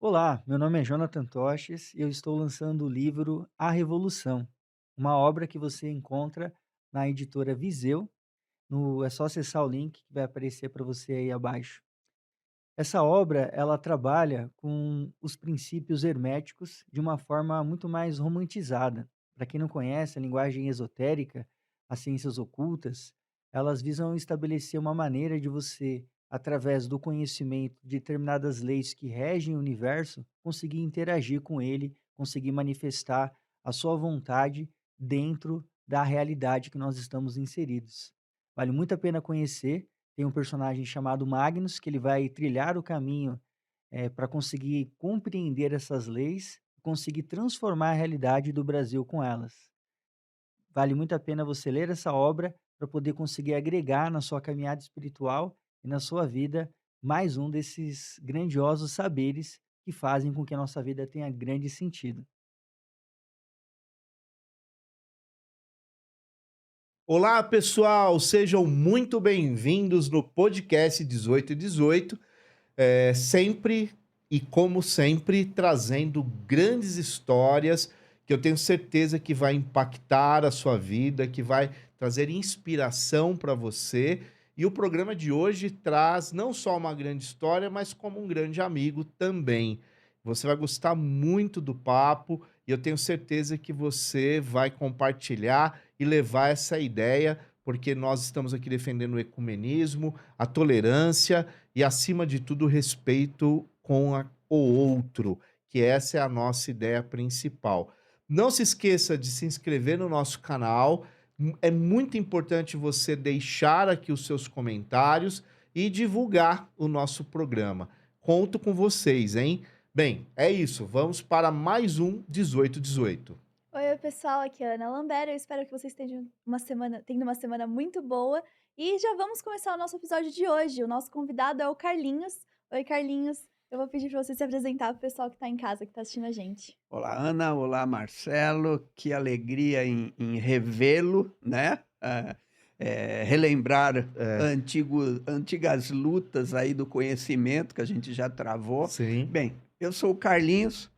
Olá, meu nome é Jonathan Toches e eu estou lançando o livro A Revolução, uma obra que você encontra na editora Viseu. É só acessar o link que vai aparecer para você aí abaixo. Essa obra, ela trabalha com os princípios herméticos de uma forma muito mais romantizada. Para quem não conhece a linguagem esotérica, as ciências ocultas, elas visam estabelecer uma maneira de você, através do conhecimento de determinadas leis que regem o universo, conseguir interagir com ele, conseguir manifestar a sua vontade dentro da realidade que nós estamos inseridos. Vale muito a pena conhecer. Tem um personagem chamado Magnus, que ele vai trilhar o caminho, para conseguir compreender essas leis, conseguir transformar a realidade do Brasil com elas. Vale muito a pena você ler essa obra para poder conseguir agregar na sua caminhada espiritual e na sua vida mais um desses grandiosos saberes que fazem com que a nossa vida tenha grande sentido. Olá, pessoal, sejam muito bem-vindos no podcast 1818. Sempre e como sempre, trazendo grandes histórias que eu tenho certeza que vai impactar a sua vida, que vai trazer inspiração para você. E o programa de hoje traz não só uma grande história, mas como um grande amigo também. Você vai gostar muito do papo e eu tenho certeza que você vai compartilhar e levar essa ideia, porque nós estamos aqui defendendo o ecumenismo, a tolerância e, acima de tudo, o respeito com o outro, que essa é a nossa ideia principal. Não se esqueça de se inscrever no nosso canal. É muito importante você deixar aqui os seus comentários e divulgar o nosso programa. Conto com vocês, hein? Bem, é isso. Vamos para mais um 1818. Oi, pessoal, aqui é a Ana Lambert. Eu espero que vocês tendo uma semana muito boa. E já vamos começar o nosso episódio de hoje. O nosso convidado é o Carlinhos. Oi, Carlinhos. Eu vou pedir para você se apresentar para o pessoal que está em casa, que está assistindo a gente. Olá, Ana. Olá, Marcelo. Que alegria em revê-lo, né? Relembrar É, antigas lutas aí do conhecimento que a gente já travou. sim. Bem, eu sou o Carlinhos.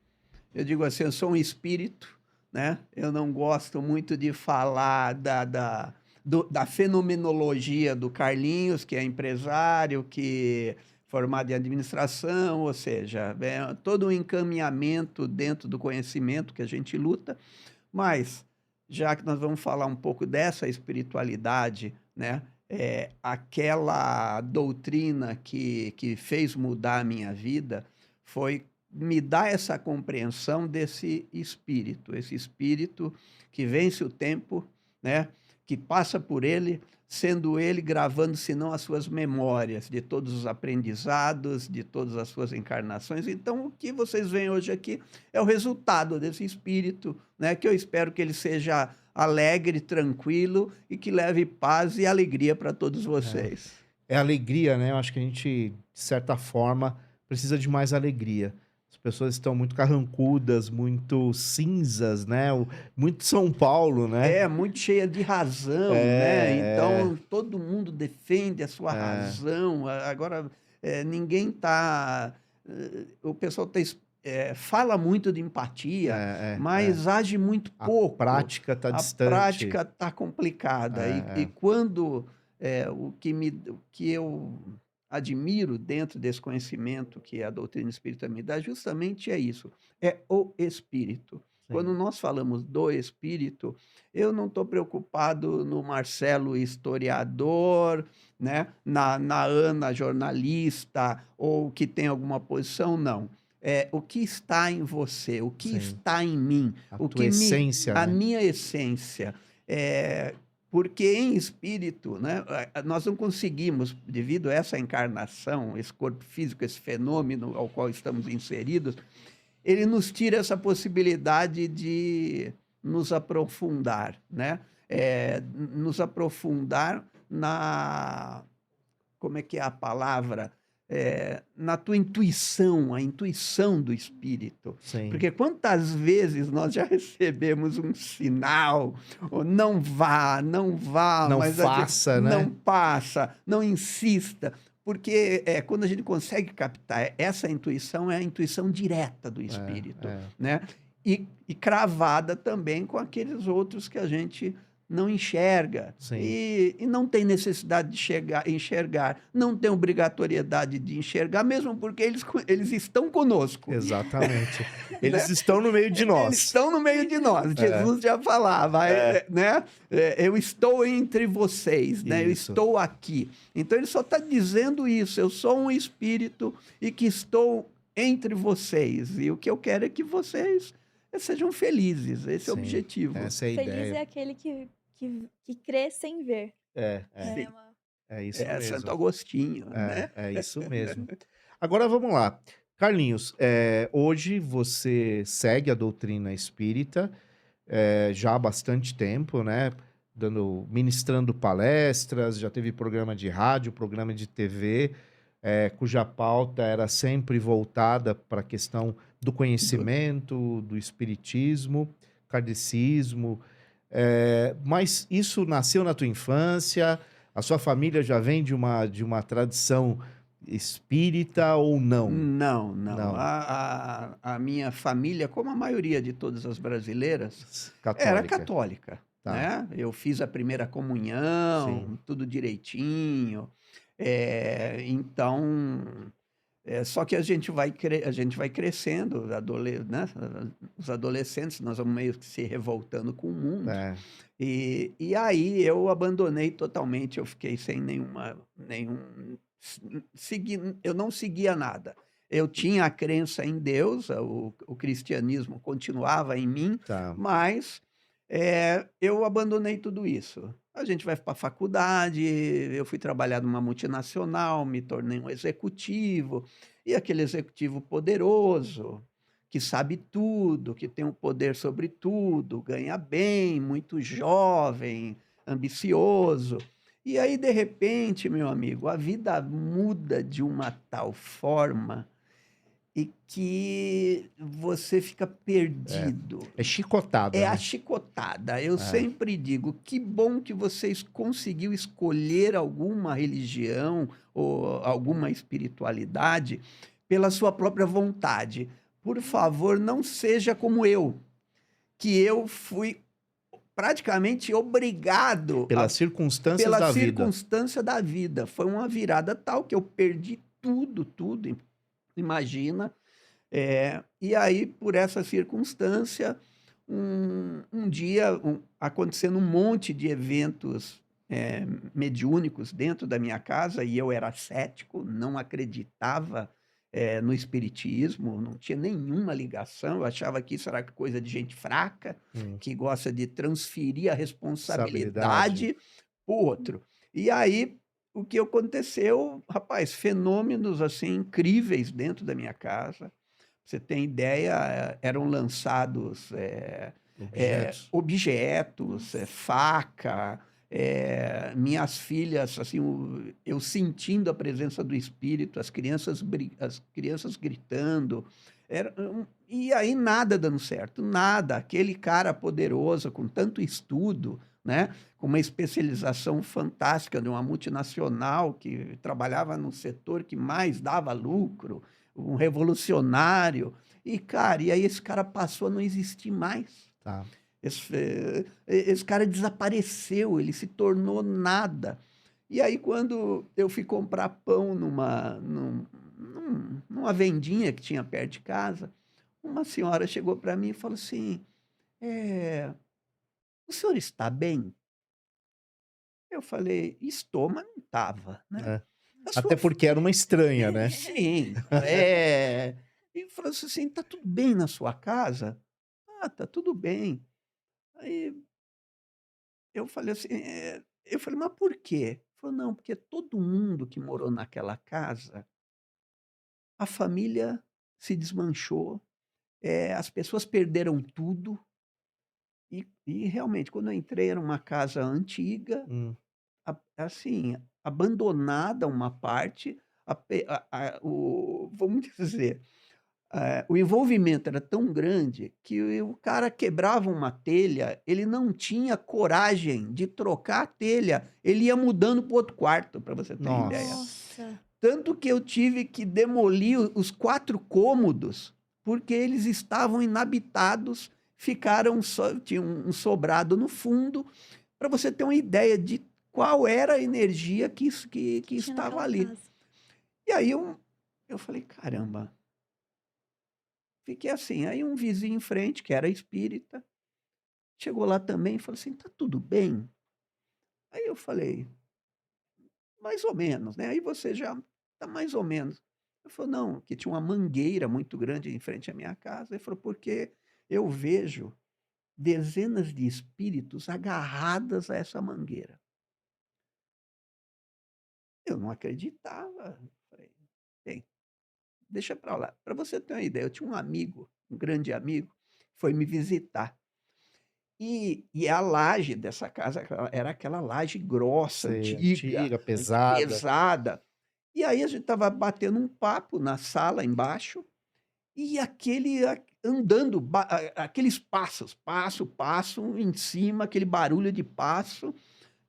Eu digo assim, eu sou um espírito, né? Eu não gosto muito de falar da fenomenologia do Carlinhos, que é empresário, que formado em administração, ou seja, é todo um encaminhamento dentro do conhecimento que a gente luta, mas já que nós vamos falar um pouco dessa espiritualidade, né? Aquela doutrina que fez mudar a minha vida foi me dar essa compreensão desse espírito, esse espírito que vence o tempo, né? Que passa por ele, sendo ele gravando, senão as suas memórias de todos os aprendizados, de todas as suas encarnações. Então, o que vocês veem hoje aqui é o resultado desse espírito, né? Que eu espero que ele seja alegre, tranquilo e que leve paz e alegria para todos vocês. É alegria, né? Eu acho que a gente, de certa forma, precisa de mais alegria. As pessoas estão muito carrancudas, muito cinzas, né? Muito São Paulo, né? É, muito cheia de razão, né? É, Então, todo mundo defende a sua é, razão. Agora, ninguém está. O pessoal fala muito de empatia, é. mas age muito A pouco. prática está A distante. prática está complicada. E É, quando o que eu admiro dentro desse conhecimento que a doutrina espírita me dá, justamente é isso: é o espírito. Quando sim. nós falamos do espírito, eu não estou preocupado no Marcelo historiador, né? Na Ana jornalista, ou que tem alguma posição, não. É o que está em você, o que Sim. está em mim, A tua essência, a né? minha essência. É, porque em espírito, né, nós não conseguimos, devido a essa encarnação, esse corpo físico, esse fenômeno ao qual estamos inseridos, ele nos tira essa possibilidade de nos aprofundar, né? Nos aprofundar na, como é que é a palavra? Na tua intuição, a intuição do espírito. Sim. Porque quantas vezes nós já recebemos um sinal, ou não vá, não vá, Não mas faça, não né? passa, não insista. porque quando a gente consegue captar essa intuição, é a intuição direta do espírito, é. né? E cravada também com aqueles outros que a gente não enxerga. Sim. E não tem necessidade de enxergar, não tem obrigatoriedade de enxergar, mesmo porque eles estão conosco. Exatamente. Eles estão no meio de nós. Eles estão no meio de nós. Jesus já falava, né? Eu estou entre vocês, né? Eu Isso. estou aqui. Então ele só está dizendo isso. Eu sou um espírito e que estou entre vocês. E o que eu quero é que vocês sejam felizes. Esse é o Sim, objetivo. essa é a Feliz é ideia. aquele que crê sem ver. É É Sim. uma- isso É mesmo. Santo Agostinho, né? É isso mesmo. Agora vamos lá. Carlinhos, hoje você segue a doutrina espírita já há bastante tempo, né? Ministrando palestras, já teve programa de rádio, programa de TV, cuja pauta era sempre voltada para a questão do conhecimento, do espiritismo, kardecismo. Mas isso nasceu na tua infância? A sua família já vem de uma tradição espírita ou não? Não. Não. A minha família, como a maioria de todas as brasileiras, Católica. era católica, Tá. né? Eu fiz a primeira comunhão, Sim. tudo direitinho. Então, só que a gente vai crescendo, né? Os adolescentes, nós vamos meio que se revoltando com o mundo. E aí eu abandonei totalmente, eu fiquei sem eu não seguia nada. Eu tinha a crença em Deus, o cristianismo continuava em mim, Tá. mas eu abandonei tudo isso. A gente vai para a faculdade, eu fui trabalhar numa multinacional, me tornei um executivo, e aquele executivo poderoso, que sabe tudo, que tem um poder sobre tudo, ganha bem, muito jovem, ambicioso. E aí, de repente, meu amigo, a vida muda de uma tal forma e que você fica perdido. É chicotada, É a né? chicotada. Eu sempre digo, que bom que vocês conseguiu escolher alguma religião ou alguma espiritualidade pela sua própria vontade. Por favor, não seja como eu, que eu fui praticamente obrigado Pelas circunstâncias pela da vida. circunstância da vida. Foi uma virada tal que eu perdi tudo, imagina. E aí, por essa circunstância, um dia, acontecendo um monte de eventos mediúnicos dentro da minha casa, e eu era cético, não acreditava no espiritismo, não tinha nenhuma ligação, eu achava que isso era coisa de gente fraca, que gosta de transferir a responsabilidade para o outro. E aí, o que aconteceu, rapaz, fenômenos assim incríveis dentro da minha casa. Pra você tem ideia, eram lançados objetos, faca, minhas filhas, assim, eu sentindo a presença do espírito, as crianças gritando, e aí nada dando certo, nada. Aquele cara poderoso, com tanto estudo, né, com uma especialização fantástica de uma multinacional que trabalhava no setor que mais dava lucro, um revolucionário, e aí esse cara passou a não existir mais. Tá. Esse cara desapareceu, ele se tornou nada. E aí, quando eu fui comprar pão numa vendinha que tinha perto de casa, uma senhora chegou para mim e falou assim, o senhor está bem? Eu falei, estou, mas não estava, né? Até porque era uma estranha, né? Sim. E falou assim, tá tudo bem na sua casa? Ah, tá tudo bem. Aí eu falei assim, mas por quê? Falou, não, porque todo mundo que morou naquela casa, a família se desmanchou, as pessoas perderam tudo. E realmente, quando eu entrei, era uma casa antiga, assim, abandonada uma parte, vamos dizer, o envolvimento era tão grande que o cara quebrava uma telha, ele não tinha coragem de trocar a telha, ele ia mudando para outro quarto, para você ter Nossa. ideia. Nossa. Tanto que eu tive que demolir os 4 cômodos, porque eles estavam inabitados, tinha um sobrado no fundo, para você ter uma ideia de qual era a energia que Tinha estava naquela ali. casa. E aí eu falei, caramba, fiquei assim. Aí um vizinho em frente, que era espírita, chegou lá também e falou assim, tá tudo bem? Aí eu falei, mais ou menos, né? Aí você já tá mais ou menos. Ele falou, não, que tinha uma mangueira muito grande em frente à minha casa. Ele falou, porque eu vejo dezenas de espíritos agarradas a essa mangueira. Eu não acreditava. Falei, bem, deixa para lá. Para você ter uma ideia, eu tinha um amigo, um grande amigo, foi me visitar. E a laje dessa casa era aquela laje grossa, Sei, antiga, antiga, pesada. pesada. E aí a gente estava batendo um papo na sala embaixo, e andando, aqueles passos, passo em cima, aquele barulho de passo.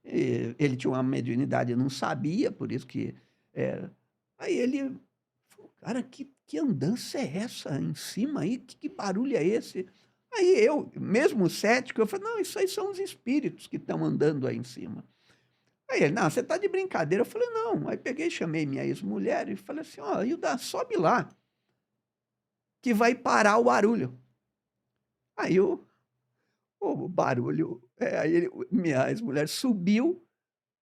Ele tinha uma mediunidade, eu não sabia, por isso que. é, Aí ele falou, cara, que andança é essa em cima aí? Que barulho é esse? Aí eu, mesmo cético, eu falei, não, isso aí são os espíritos que estão andando aí em cima. Aí ele, não, você está de brincadeira. Eu falei, não. Aí peguei, chamei minha ex-mulher e falei assim, ó, Hilda, sobe lá, que vai parar o barulho. Aí o barulho, minha ex-mulher subiu,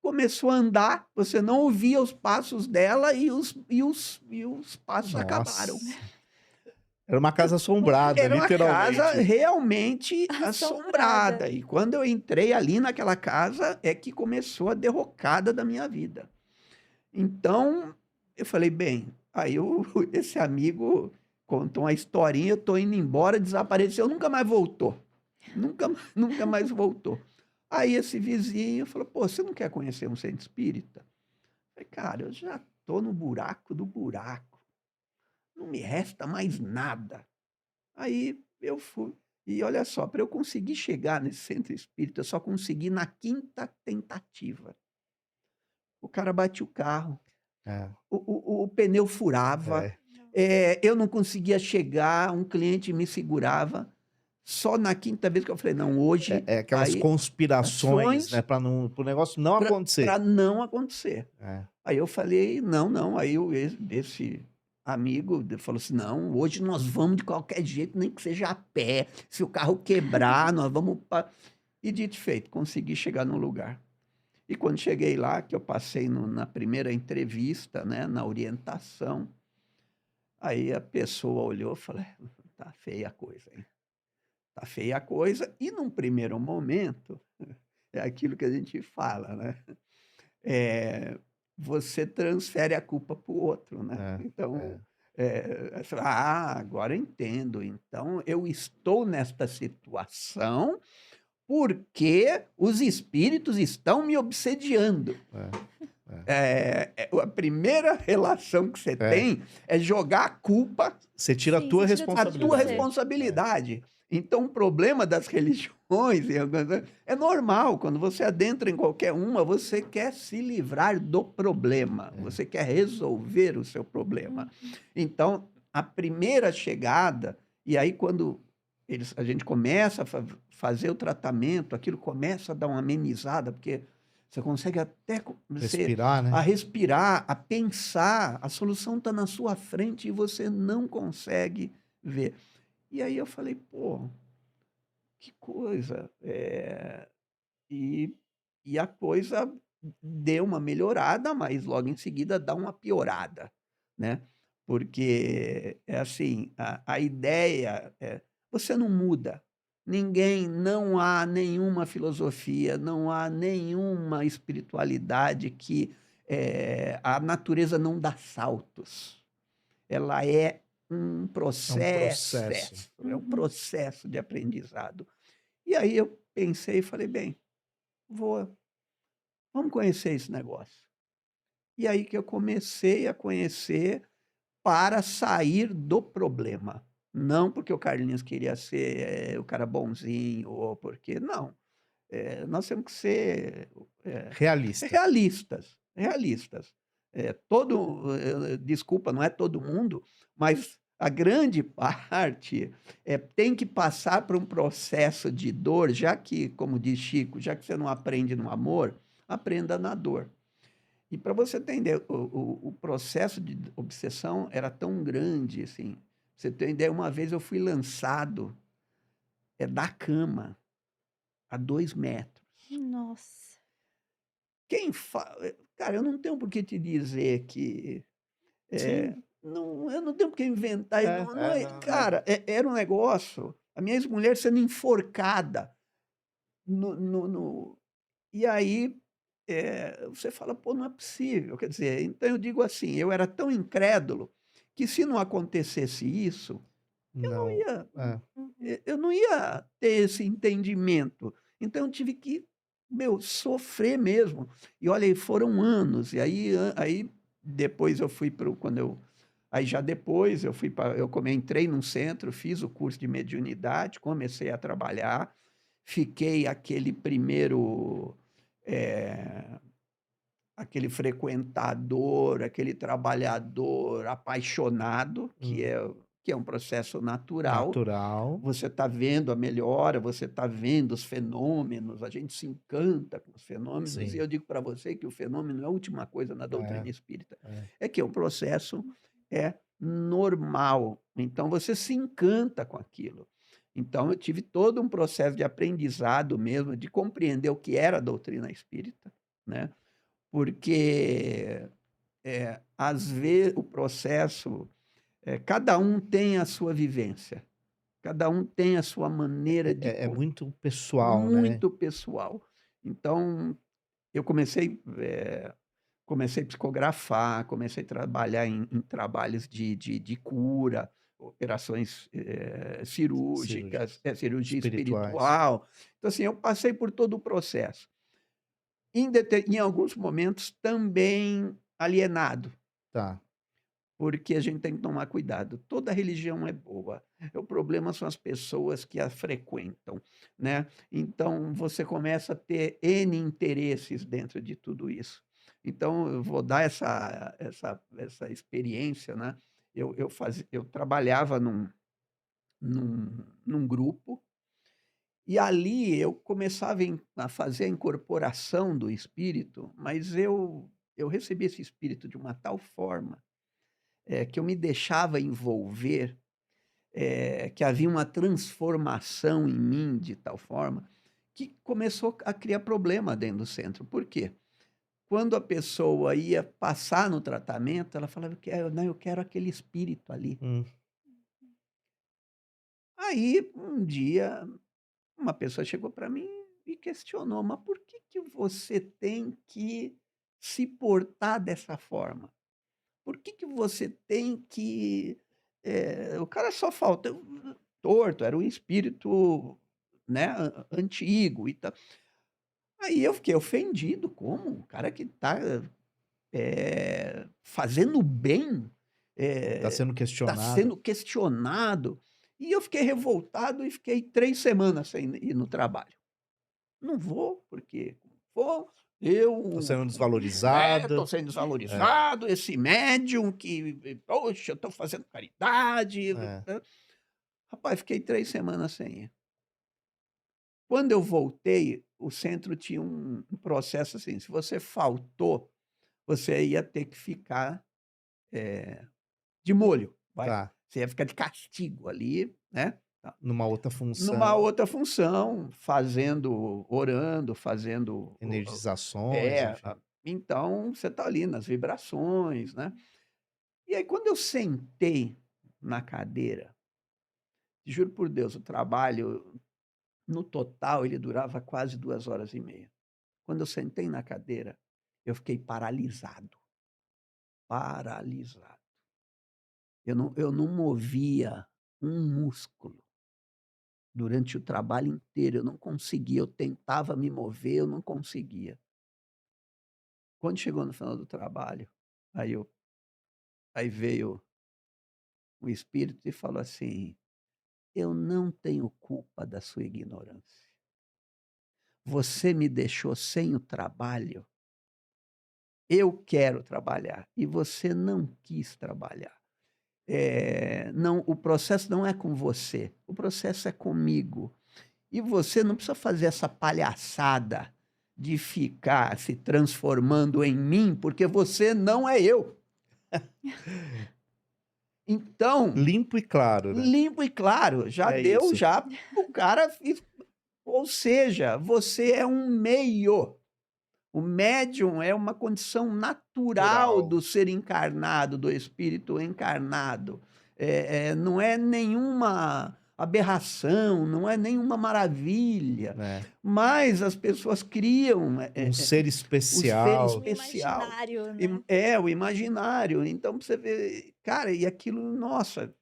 começou a andar, você não ouvia os passos dela e os passos acabaram. Nossa. Era uma casa assombrada, Era uma casa literalmente. realmente Assombrada. assombrada. E quando eu entrei ali naquela casa, é que começou a derrocada da minha vida. Então, eu falei, bem, aí esse amigo contou uma historinha, eu tô indo embora, desapareceu, nunca mais voltou. Nunca mais voltou. Aí esse vizinho falou, pô, você não quer conhecer um centro espírita? Eu falei, cara, eu já tô no buraco do buraco. Não me resta mais nada. Aí eu fui. E olha só, para eu conseguir chegar nesse centro espírita, eu só consegui na 5ª tentativa. O cara batia o carro, É, o pneu furava, é. eu não conseguia chegar, um cliente me segurava. Só na 5ª vez que eu falei, não, hoje, É aquelas aí, conspirações, né, ações para o negócio não acontecer. para não acontecer. É. Aí eu falei, não, não. Aí esse amigo falou assim, não, hoje nós vamos de qualquer jeito, nem que seja a pé. Se o carro quebrar, nós vamos... E dito e feito, consegui chegar no lugar. E quando cheguei lá, que eu passei na primeira entrevista, né, na orientação, aí a pessoa olhou e falou, tá feia a coisa, hein? Tá feia a coisa. E num primeiro momento, é aquilo que a gente fala, né? Você transfere a culpa para o outro, né? É, Então, é. aí você fala, agora eu entendo. Então, eu estou nesta situação porque os espíritos estão me obsediando. A primeira relação que você tem é jogar a culpa Você tira a Sim, tua você tira a tudo de tua você. responsabilidade. Então, o problema das religiões é normal. Quando você adentra em qualquer uma, você quer se livrar do problema. Você quer resolver o seu problema. Então, a primeira chegada, e aí quando a gente começa a fazer o tratamento, aquilo começa a dar uma amenizada, porque você consegue até Respirar, né? a respirar, a pensar, a solução está na sua frente e você não consegue ver. E aí eu falei, pô, que coisa. E, e a coisa deu uma melhorada, mas logo em seguida dá uma piorada, né? Porque é assim, a ideia é, você não muda. Não há nenhuma filosofia, não há nenhuma espiritualidade que a natureza não dá saltos. Ela é um É um processo. é um processo de aprendizado. E aí eu pensei e falei, bem, vamos conhecer esse negócio. E aí que eu comecei a conhecer para sair do problema. Não porque o Carlinhos queria ser o cara bonzinho, ou porque... Não. Nós temos que ser Realista. realistas. Realistas. desculpa, não é todo mundo, mas a grande parte tem que passar por um processo de dor, já que, como diz Chico, já que você não aprende no amor, aprenda na dor. E para você entender, o processo de obsessão era tão grande, assim. Pra você ter ideia, uma vez eu fui lançado da cama a 2 metros. Nossa. Cara, eu não tenho por que te dizer que Sim. não, eu não tenho por que inventar. É, Não, é, não, é. cara, era um negócio. A minha ex-mulher sendo enforcada. No, no, no- e aí você fala, pô, não é possível. Quer dizer, então eu digo assim, eu era tão incrédulo que se não acontecesse isso, eu não Não. ia, É. Uhum. eu não ia ter esse entendimento. Então eu tive que, meu, sofrer mesmo. E olha, aí foram anos. E aí depois eu fui para quando eu aí já depois eu fui para entrei num centro, fiz o curso de mediunidade, comecei a trabalhar, fiquei aquele primeiro eh, aquele frequentador, aquele trabalhador apaixonado, Hum. que é um processo natural. Natural. Você está vendo a melhora, você está vendo os fenômenos, a gente se encanta com os fenômenos, e Sim. eu digo para você que o fenômeno é a última coisa na É, doutrina espírita. é. É que é um processo normal, então você se encanta com aquilo. Então eu tive todo um processo de aprendizado mesmo, de compreender o que era a doutrina espírita, né, porque, às vezes o processo, cada um tem a sua vivência. Cada um tem a sua maneira de É muito é pessoal, né. muito pessoal. Então, eu comecei a psicografar, comecei a trabalhar em trabalhos de cura, operações, cirúrgicas, Cirúrgicas. cirurgia Espirituais. espiritual. Então, assim, eu passei por todo o processo. Em alguns momentos também alienado. Tá. Porque a gente tem que tomar cuidado. Toda religião é boa. O problema são as pessoas que a frequentam, né. Então você começa a ter N interesses dentro de tudo isso. Então eu vou dar essa experiência, né. Eu trabalhava num grupo, e ali eu começava a fazer a incorporação do espírito, mas eu recebi esse espírito de uma tal forma que eu me deixava envolver, que havia uma transformação em mim de tal forma que começou a criar problema dentro do centro. Por quê? Quando a pessoa ia passar no tratamento, ela falava: Não, eu quero aquele espírito ali". Hum. Aí, um dia, uma pessoa chegou para mim e questionou: "Mas por que que você tem que se portar dessa forma? Por que que você tem que" o cara só falta torto, era um espírito, né, antigo e tal. Aí eu fiquei ofendido, como? Um cara que está fazendo bem, Tá sendo está questionado. sendo questionado. E eu fiquei revoltado e fiquei 3 semanas sem ir no trabalho. Não vou, porque vou, Tô eu sendo estou desvalorizado. sendo É, desvalorizado, esse médium que, poxa, eu estou fazendo caridade. é. Rapaz, fiquei 3 semanas sem ir. Quando eu voltei, o centro tinha um processo assim, se você faltou, você ia ter que ficar, eh, de molho, vai. Tá. Você ia ficar de castigo ali, né, tá. Numa outra Numa função, outra função, orando, fazendo energizações, é, enfim. então você está ali nas vibrações, né. E aí quando eu sentei na cadeira, te juro por Deus, o trabalho, no total, ele durava quase 2 horas e meia. Quando eu sentei na cadeira, eu fiquei paralisado, paralisado. Eu não movia um músculo durante o trabalho inteiro, eu não conseguia, eu tentava me mover, eu não conseguia. Quando chegou no final do trabalho, aí eu aí veio o espírito e falou assim: "Eu não tenho culpa da sua ignorância. Você me deixou sem o trabalho, eu quero trabalhar e você não quis trabalhar. Não, o processo não é com você, o processo é comigo. E você não precisa fazer essa palhaçada de ficar se transformando em mim, porque você não é eu. Então, Limpo e claro, né? limpo e claro, já É deu, isso. já o cara. Ou seja, você é um meio. O médium é uma condição natural Natural. do ser encarnado, do espírito encarnado. Não é nenhuma aberração, não é nenhuma maravilha. Né? Mas as pessoas criam Um ser especial. O especial. imaginário, né? O imaginário. Então, você vê, cara, e aquilo, nossa,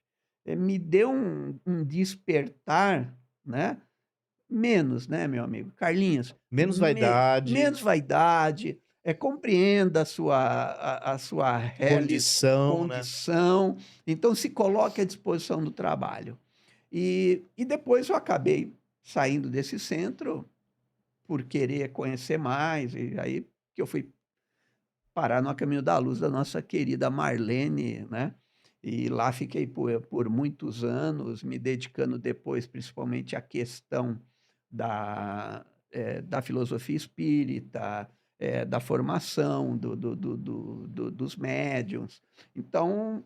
me deu um despertar, né? Menos, né, meu amigo? Carlinhos, Menos vaidade. menos vaidade, compreenda a sua Condição, né? condição, então se coloque à disposição do trabalho. E depois eu acabei saindo desse centro por querer conhecer mais, e aí que eu fui parar no Caminho da Luz da nossa querida Marlene, né? E lá fiquei por muitos anos, me dedicando depois principalmente à questão da filosofia espírita, da formação dos médiuns. Então,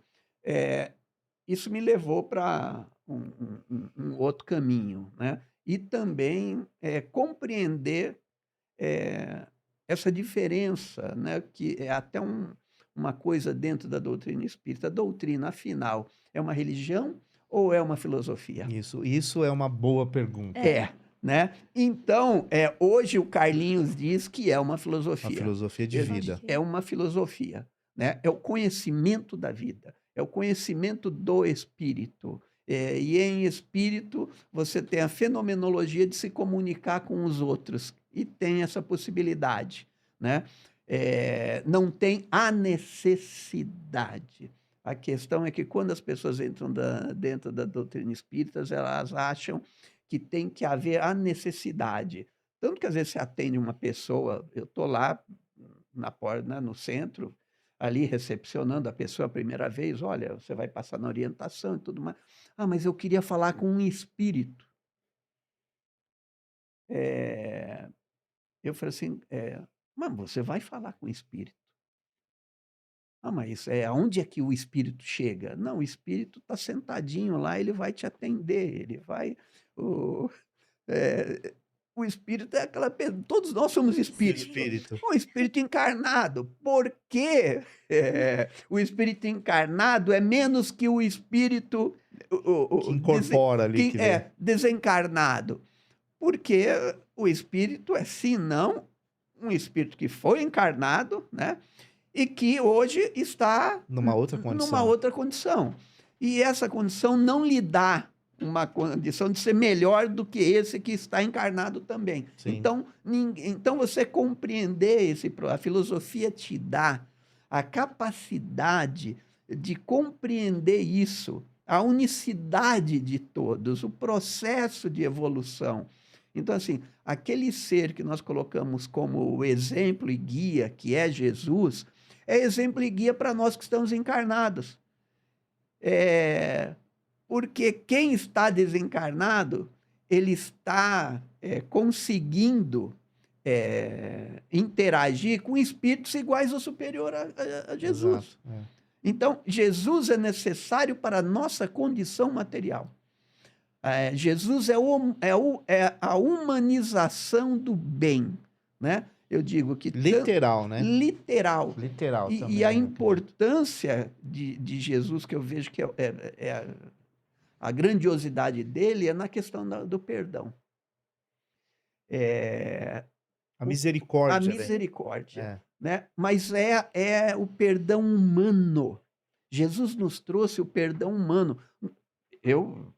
isso me levou para um outro caminho, né? E também compreender essa diferença, né? Que é até uma coisa dentro da doutrina espírita. A doutrina, afinal, é uma religião ou é uma filosofia? Isso é uma boa pergunta. Né? Então, hoje o Carlinhos diz que é uma Uma filosofia. filosofia de vida. É uma filosofia, né? É o conhecimento da vida, é o conhecimento do espírito. E em espírito você tem a fenomenologia de se comunicar com os outros e tem essa possibilidade, né? Não tem a necessidade. A questão é que quando as pessoas entram dentro da doutrina espírita, elas acham que tem que haver a necessidade. Tanto que às vezes você atende uma pessoa, eu estou lá na porta, né, no centro, ali recepcionando a pessoa a primeira vez, olha, você vai passar na orientação e tudo mais. Ah, mas eu queria falar com um espírito. Eu falei assim, mas você vai falar com o espírito. Ah, mas aonde é que o espírito chega? Não, o espírito está sentadinho lá, ele vai te atender, ele vai... O espírito é aquela pessoa, todos nós somos espíritos. Espírito. O espírito encarnado. Por que o espírito encarnado é menos que o espírito Que incorpora ali. que vem. desencarnado? Porque o espírito é, sim, não, um espírito que foi encarnado, né? E que hoje está Numa outra condição. numa outra condição. E essa condição não lhe dá uma condição de ser melhor do que esse que está encarnado também. Sim. Então você compreender a filosofia te dá a capacidade de compreender isso, a unicidade de todos, o processo de evolução. Então, assim, aquele ser que nós colocamos como o exemplo e guia, que é Jesus, é exemplo e guia para nós que estamos encarnados. Porque quem está desencarnado, ele está conseguindo interagir com espíritos iguais ou superior a Jesus. Exato. Então, Jesus é necessário para a nossa condição material. Jesus é a humanização do bem, né? Eu digo que... Literal, né? Literal. Literal também. E a né? importância de Jesus, que eu vejo que a grandiosidade dele é na questão do perdão. A misericórdia. A né? misericórdia. Né? Mas é o perdão humano. Jesus nos trouxe o perdão humano. Eu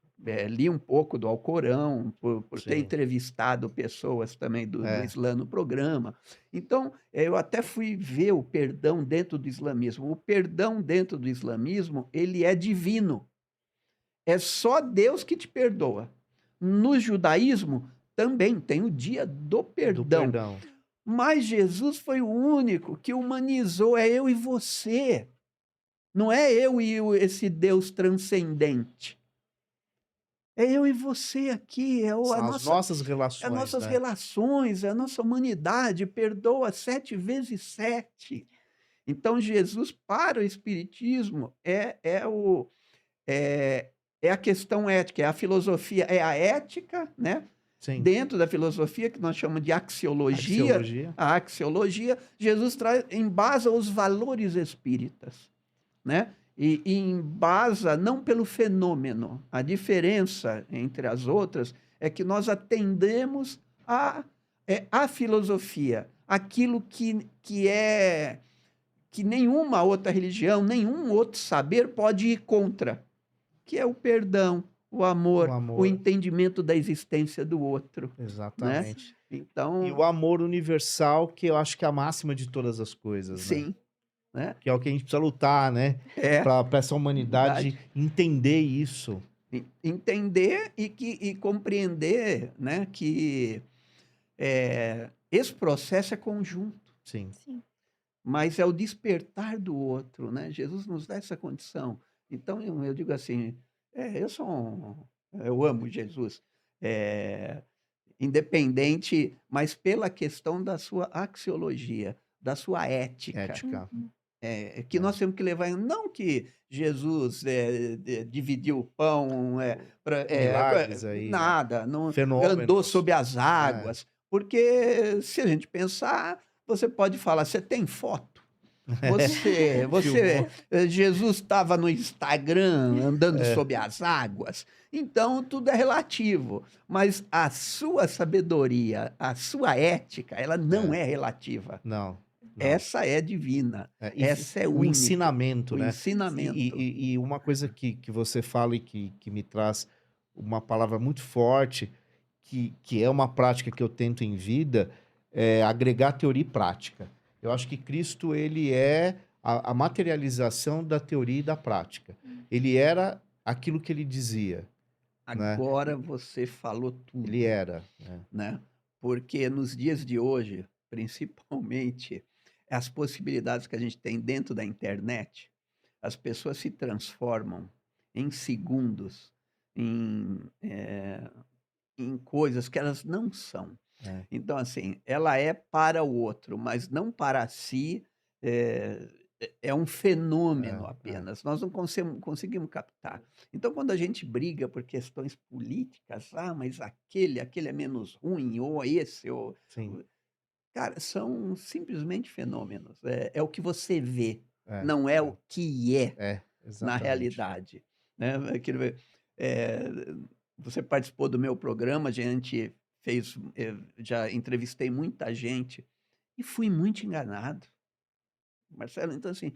li um pouco do Alcorão, por ter Sim. entrevistado pessoas também do Islã no programa. Então, eu até fui ver o perdão dentro do islamismo. O perdão dentro do islamismo, ele é divino. É só Deus que te perdoa. No judaísmo, também tem o dia do perdão. Mas Jesus foi o único que humanizou, é eu e você. Não é eu e esse Deus transcendente. É eu e você aqui, São as nossas é relações, nossas né? relações, é a nossa humanidade, perdoa 7 vezes 7. Então, Jesus, para o Espiritismo, é, é a questão ética, é a filosofia, é a ética, né? Sim. Dentro da filosofia, que nós chamamos de axiologia, Axiologia. a axiologia, Jesus traz, embasa os valores espíritas, né? E embasa não pelo fenômeno. A diferença entre as outras é que nós atendemos a filosofia, aquilo que nenhuma outra religião, nenhum outro saber pode ir contra, que é o perdão, o O amor, o amor. entendimento da existência do outro, né? Exatamente. E Então, o amor universal, que eu acho que é a máxima de todas as coisas, né? sim, né? Que é o que a gente precisa lutar, né? É Para essa humanidade verdade. entender isso. Entender e compreender, né, que esse processo é conjunto, Sim. Sim. mas é o despertar do outro, né? Jesus nos dá essa condição. Então, eu digo assim, eu amo Jesus, é, independente, mas pela questão da sua axiologia, da sua ética. Ética. Uhum. Que É. nós temos que levar não que Jesus dividiu o pão, Milagres aí, né? nada, não andou Fenômenos. sobre as É. águas, porque se a gente pensar, você pode falar, você tem foto? Filmou. Jesus estava no Instagram andando É. sobre as águas, então tudo é relativo, mas a sua sabedoria, a sua ética, ela não É. é relativa. Não, não. Essa é divina, É, essa é o única, ensinamento, o né? ensinamento. E uma coisa que você fala e que me traz uma palavra muito forte, que é uma prática que eu tento em vida, é agregar teoria e prática. Eu acho que Cristo, ele é a materialização da teoria e da prática. Ele era aquilo que ele dizia, né? Agora você falou Ele tudo, era, né? né? Porque nos dias de hoje, principalmente, as possibilidades que a gente tem dentro da internet, as pessoas se transformam em segundos, em, em coisas que elas não são. É, Então, assim, ela é para o outro, mas não para si. É, é um fenômeno é. apenas. Nós não conseguimos captar. Então, quando a gente briga por questões políticas, mas aquele é menos ruim, ou esse, Sim, cara, são simplesmente fenômenos. É o que você vê, é, não é o que é na exatamente. realidade, né? Eh, você participou do meu programa, a gente fez, já entrevistei muita gente e fui muito enganado, Marcelo. Então, assim,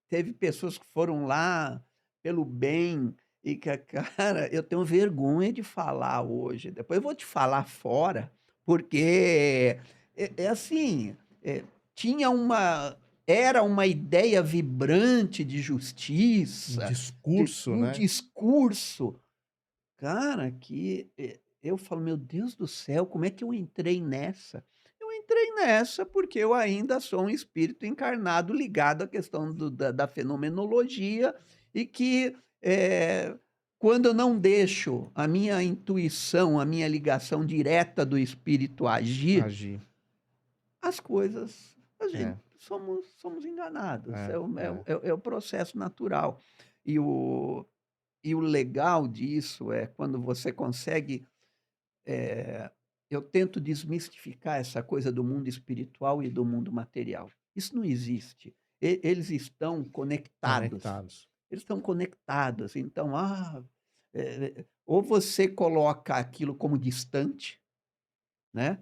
teve pessoas que foram lá pelo bem e que, cara, eu tenho vergonha de falar hoje. Depois eu vou te falar fora, porque é assim, tinha era uma ideia vibrante de Um justiça, discurso, um né? discurso, cara, que eu falo, meu Deus do céu, como é que eu entrei nessa? Eu entrei nessa porque eu ainda sou um espírito encarnado ligado à questão da fenomenologia e que quando eu não deixo a minha intuição, a minha ligação direta do espírito agir, Agir. as coisas, a gente É, somos enganados. é, é. É o processo natural. E o legal disso é quando você consegue. Eu tento desmistificar essa coisa do mundo espiritual e do mundo material. Isso não existe. Eles estão conectados. Conectados. Eles estão conectados. Então, ou você coloca aquilo como distante, né?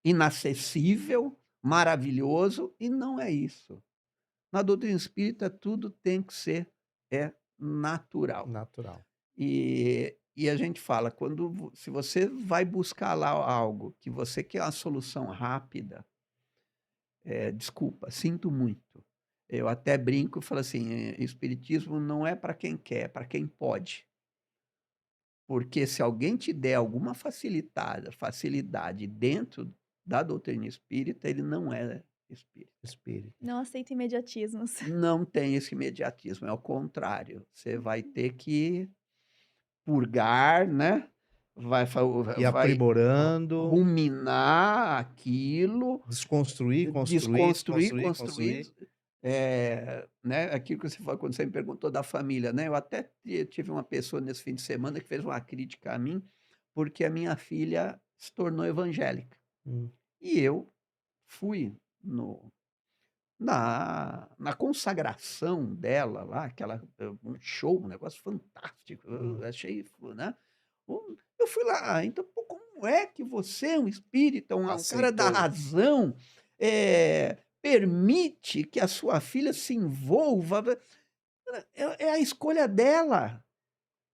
Inacessível, maravilhoso, e não é isso. Na doutrina espírita, tudo tem que ser natural. Natural. E a gente fala, se você vai buscar lá algo que você quer uma solução rápida, desculpa, sinto muito. Eu até brinco e falo assim, espiritismo não é para quem quer, é para quem pode. Porque se alguém te der alguma facilidade dentro da doutrina espírita, ele não é espírita. Espírito. Não aceito imediatismos. Não tem esse imediatismo, é o contrário. Você vai ter que purgar, né? Vai, E vai aprimorando, ruminar aquilo, desconstruir, construir, desconstruir, desconstruir, construir. construir. Né, aquilo que você falou, quando você me perguntou da família, né? Eu até tive uma pessoa nesse fim de semana que fez uma crítica a mim, porque a minha filha se tornou evangélica. Hum, E eu fui no, na consagração dela lá, um show, um negócio fantástico. hum. Eu achei, né? Eu fui lá, então, pô, como é que você, um espírita, um cara da Aceitou. razão, permite que a sua filha se envolva? É a escolha dela.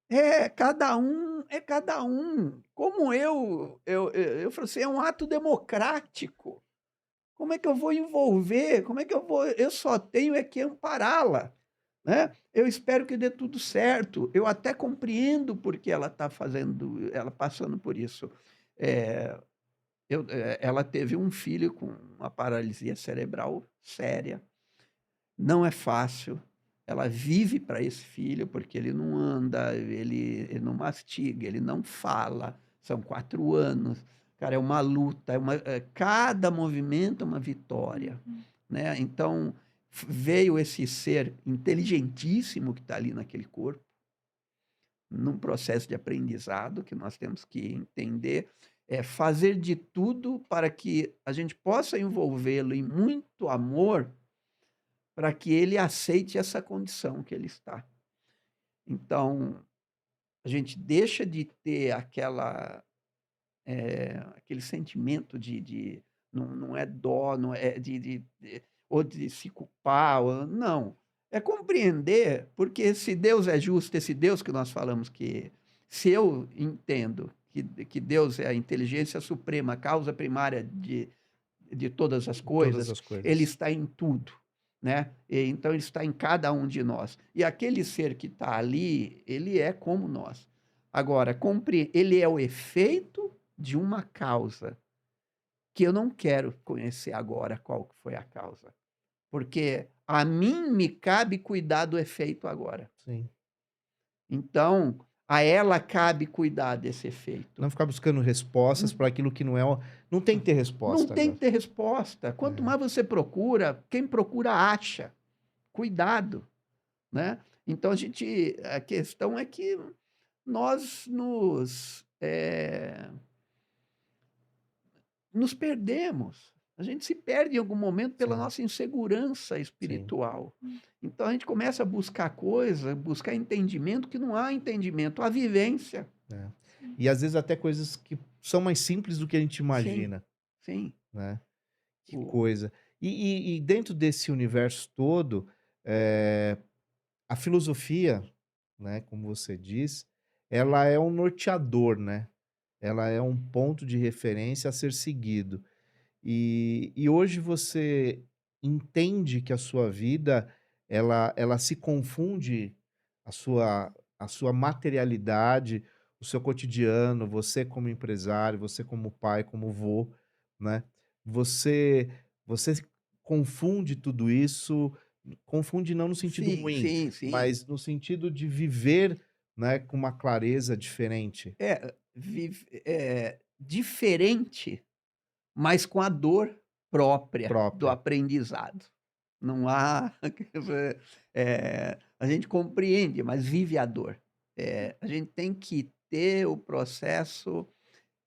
É cada um. Como eu falo assim, é um ato democrático. Como é que eu vou envolver? Como é que eu vou? Eu só tenho é que ampará-la, né? Eu espero que dê tudo certo. Eu até compreendo porque ela está fazendo, ela passando por isso. Eh, ela teve um filho com uma paralisia cerebral séria. Não é fácil. Ela vive para esse filho, porque ele não anda, ele não mastiga, ele não fala. São 4 anos. Cara, é uma luta, cada movimento é uma vitória, Uhum. né. Então, veio esse ser inteligentíssimo que está ali naquele corpo, num processo de aprendizado que nós temos que entender, fazer de tudo para que a gente possa envolvê-lo em muito amor para que ele aceite essa condição que ele está. Então, a gente deixa de ter aquele sentimento de não é dó, não é ou de se culpar, ou não. É compreender, porque se Deus é justo, esse Deus que nós falamos que se eu entendo que Deus é a inteligência suprema, a causa primária de todas as Todas coisas, as ele coisas. está em tudo, né? Então ele está em cada um de nós. E aquele ser que está ali, ele é como nós. Agora, ele é o efeito de uma causa que eu não quero conhecer agora qual que foi a causa, porque a mim me cabe cuidar do efeito agora. Sim. Então, a ela cabe cuidar desse efeito. Não ficar buscando respostas para aquilo que não é. Não tem que ter Não resposta tem agora. que ter resposta. Quanto É. mais você procura, quem procura acha. Cuidado, né? Então a questão é que nós nos perdemos. A gente se perde em algum momento pela Sim, nossa insegurança sim. espiritual. Então a gente começa a buscar coisa, buscar entendimento que não há entendimento, há vivência. É. E às vezes até coisas que são mais simples do que a gente Sim, imagina, sim. né? Que O- coisa. E dentro desse universo todo, a filosofia, né, como você diz, ela é um norteador, né? Ela é um ponto de referência a ser seguido. E hoje você entende que a sua vida, ela se confunde, a sua materialidade, o seu cotidiano, você como empresário, você como pai, como vô, né? Você confunde tudo isso, confunde não no sentido Sim, ruim, sim, sim. mas no sentido de viver, né, com uma clareza diferente, Diferente, mas com a dor própria do própria. aprendizado. Não há. A gente compreende, mas vive a dor. A gente tem que ter o processo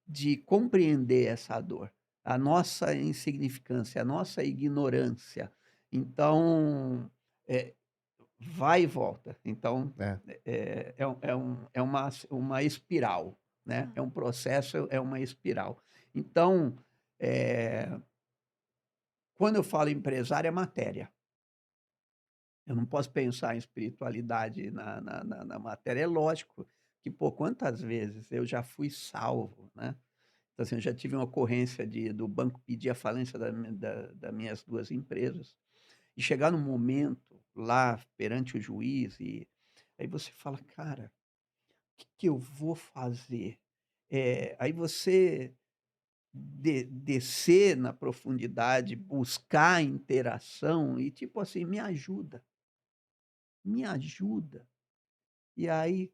de compreender essa dor, a nossa insignificância, a nossa ignorância. Então, eh, vai e volta. Então, É, uma espiral, né? Tá. É um processo, é uma espiral. Então, eh, quando eu falo empresário, é matéria. Eu não posso pensar em espiritualidade na matéria. É lógico que, pô, quantas vezes eu já fui salvo, né? Então, assim, eu já tive uma ocorrência do banco pedir a falência das minhas 2 empresas, e chegar num momento lá perante o juiz, e aí você fala: "Cara, o que que eu vou fazer?" Aí você descer na profundidade, buscar interação e tipo assim, me ajuda, me ajuda. E aí,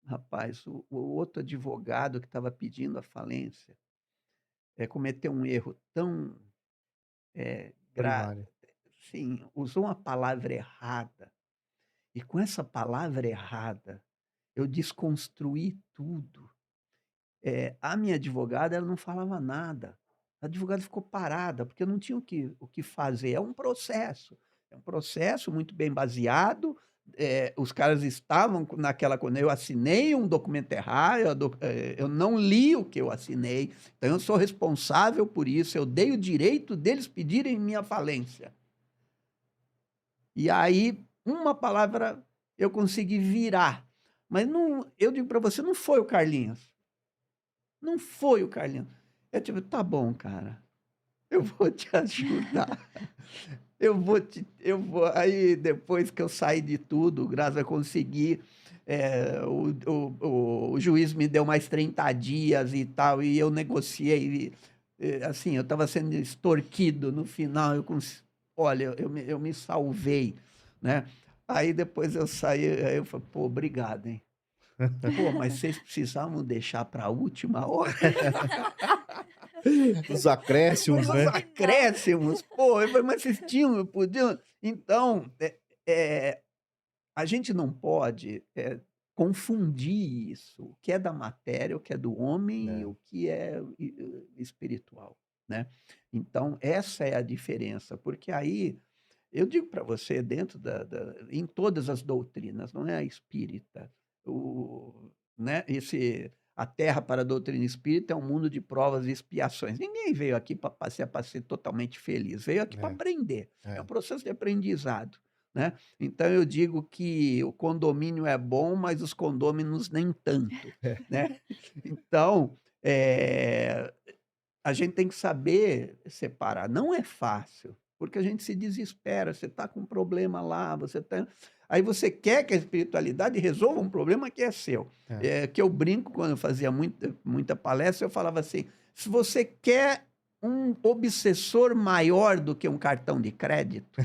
rapaz, o outro advogado que estava pedindo a falência cometeu um erro tão Primário. sim, usou uma palavra errada. E com essa palavra errada, eu desconstruí tudo. A minha advogada, ela não falava nada. A advogada ficou parada, porque não tinha o que fazer. É um processo muito bem baseado. Os caras estavam naquela. Quando eu assinei um documento errado, eu não li o que eu assinei, então eu sou responsável por isso. Eu dei o direito deles pedirem minha falência. E aí, uma palavra eu consegui virar. Mas não, eu digo para você, não foi o Carlinhos. Não foi o Carlinhos. Eu tipo, tá bom, cara. Eu vou te ajudar. Aí, depois que eu saí de tudo, graças a conseguir, o juiz me deu mais 30 dias e tal, e eu negociei. Assim, eu estava sendo extorquido no final. Olha, eu me salvei, né? Aí depois eu saí, aí eu falei, pô, obrigado, hein? Pô, mas vocês precisavam deixar para a última hora? Os acréscimos, Os né? acréscimos, pô, eu falei, mas vocês podiam. Então, a gente não pode confundir isso, o que é da matéria, o que é do homem e É. o que é espiritual, né? Então, essa é a diferença, porque aí, eu digo para você, dentro em todas as doutrinas, não é a espírita, né, a terra para a doutrina espírita é um mundo de provas e expiações. Ninguém veio aqui para ser totalmente feliz, veio aqui para É, aprender. É um é. processo de aprendizado, né? Então eu digo que o condomínio é bom, mas os condôminos nem tanto, né? Então, a gente tem que saber separar. Não é fácil, porque a gente se desespera. Você está com um problema lá, aí você quer que a espiritualidade resolva um problema que é seu. É. Que eu brinco quando eu fazia muita palestra, eu falava assim: se você quer um obsessor maior do que um cartão de crédito,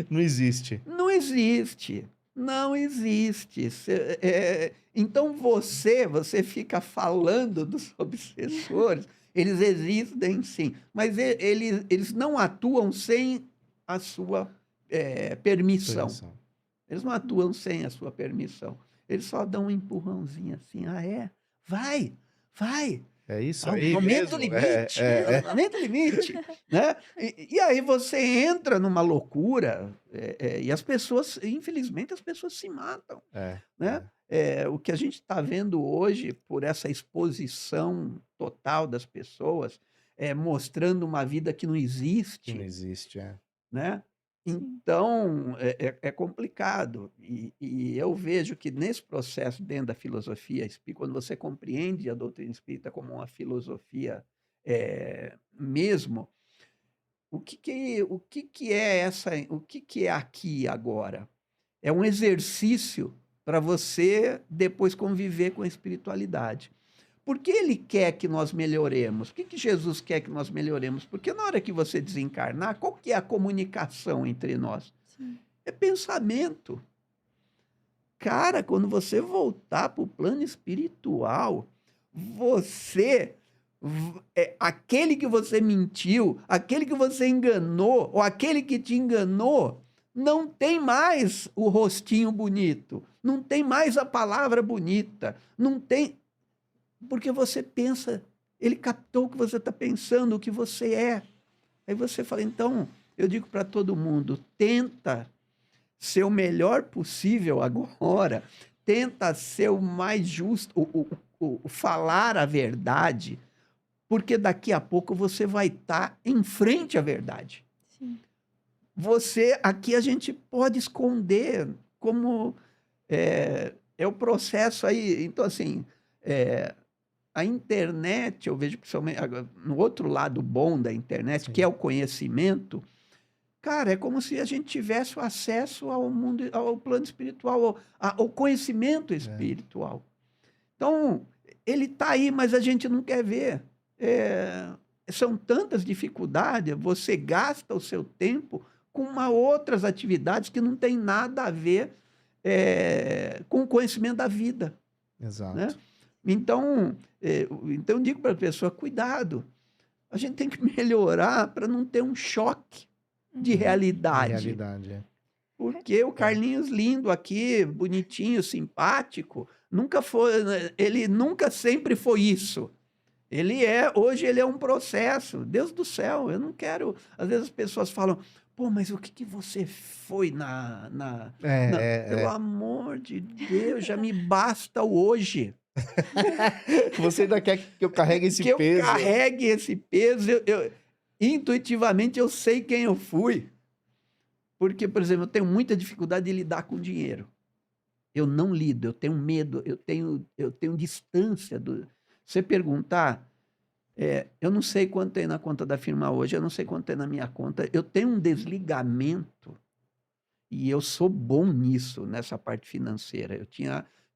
Não existe. não existe. Não existe. Então você fica falando dos obsessores, eles existem sim, mas eles não atuam sem a sua permissão. Permissão. Eles não atuam sem a sua permissão. Eles só dão um empurrãozinho assim, vai, vai. É isso aí Aumenta o mesmo. limite, aumenta o limite, né? E aí você entra numa loucura, e as pessoas, infelizmente, as pessoas se matam, É, né? O que a gente está vendo hoje, por essa exposição total das pessoas, mostrando uma vida que não que não existe, existe, é. né? Sim. Então, é complicado. E eu vejo que nesse processo, dentro da filosofia espírita, quando você compreende a doutrina espírita como uma filosofia mesmo, o que é aqui e agora? É um exercício para você depois conviver com a espiritualidade. Por que ele quer que nós melhoremos? Por que Jesus quer que nós melhoremos? Porque na hora que você desencarnar, qual que é a comunicação entre nós? Sim. É pensamento. Cara, quando você voltar para o plano espiritual, aquele que você mentiu, aquele que você enganou, ou aquele que te enganou, não tem mais o rostinho bonito, não tem mais a palavra bonita, não tem. Porque você pensa, ele captou o que você está pensando, o que você é. Aí você fala, então, eu digo para todo mundo, tenta ser o melhor possível agora, tenta ser o mais justo, falar a verdade, porque daqui a pouco você vai estar em frente à verdade. Sim. Aqui a gente pode esconder como é o processo aí. Então, assim, a internet, eu vejo principalmente no outro lado bom da internet, que Sim. é o conhecimento. Cara, é como se a gente tivesse o acesso ao mundo, ao plano espiritual, ao conhecimento espiritual. Então, ele está aí, mas a gente não quer ver. é, são tantas dificuldades, você gasta o seu tempo com outras atividades que não tem nada a ver com o conhecimento da vida, né? Exato. Então eu digo para a pessoa, cuidado, a gente tem que melhorar para não ter um choque de Uhum. realidade. Realidade, é. Porque o Carlinhos lindo aqui, bonitinho, simpático, nunca foi, né, ele nunca sempre foi isso. Hoje ele é um processo. Deus do céu, eu não quero. Às vezes as pessoas falam, pô, mas o que que você foi pelo É. amor de Deus, já me basta o hoje. Você ainda quer que eu carregue esse Que eu peso? carregue esse peso, intuitivamente eu sei quem eu fui. Porque, por exemplo, eu tenho muita dificuldade de lidar com dinheiro. Eu não lido, eu tenho medo, eu tenho distância do. Você perguntar, eu não sei quanto tem na conta da firma hoje, eu não sei quanto tem na minha conta. Eu tenho um desligamento e eu sou bom nisso, nessa parte financeira.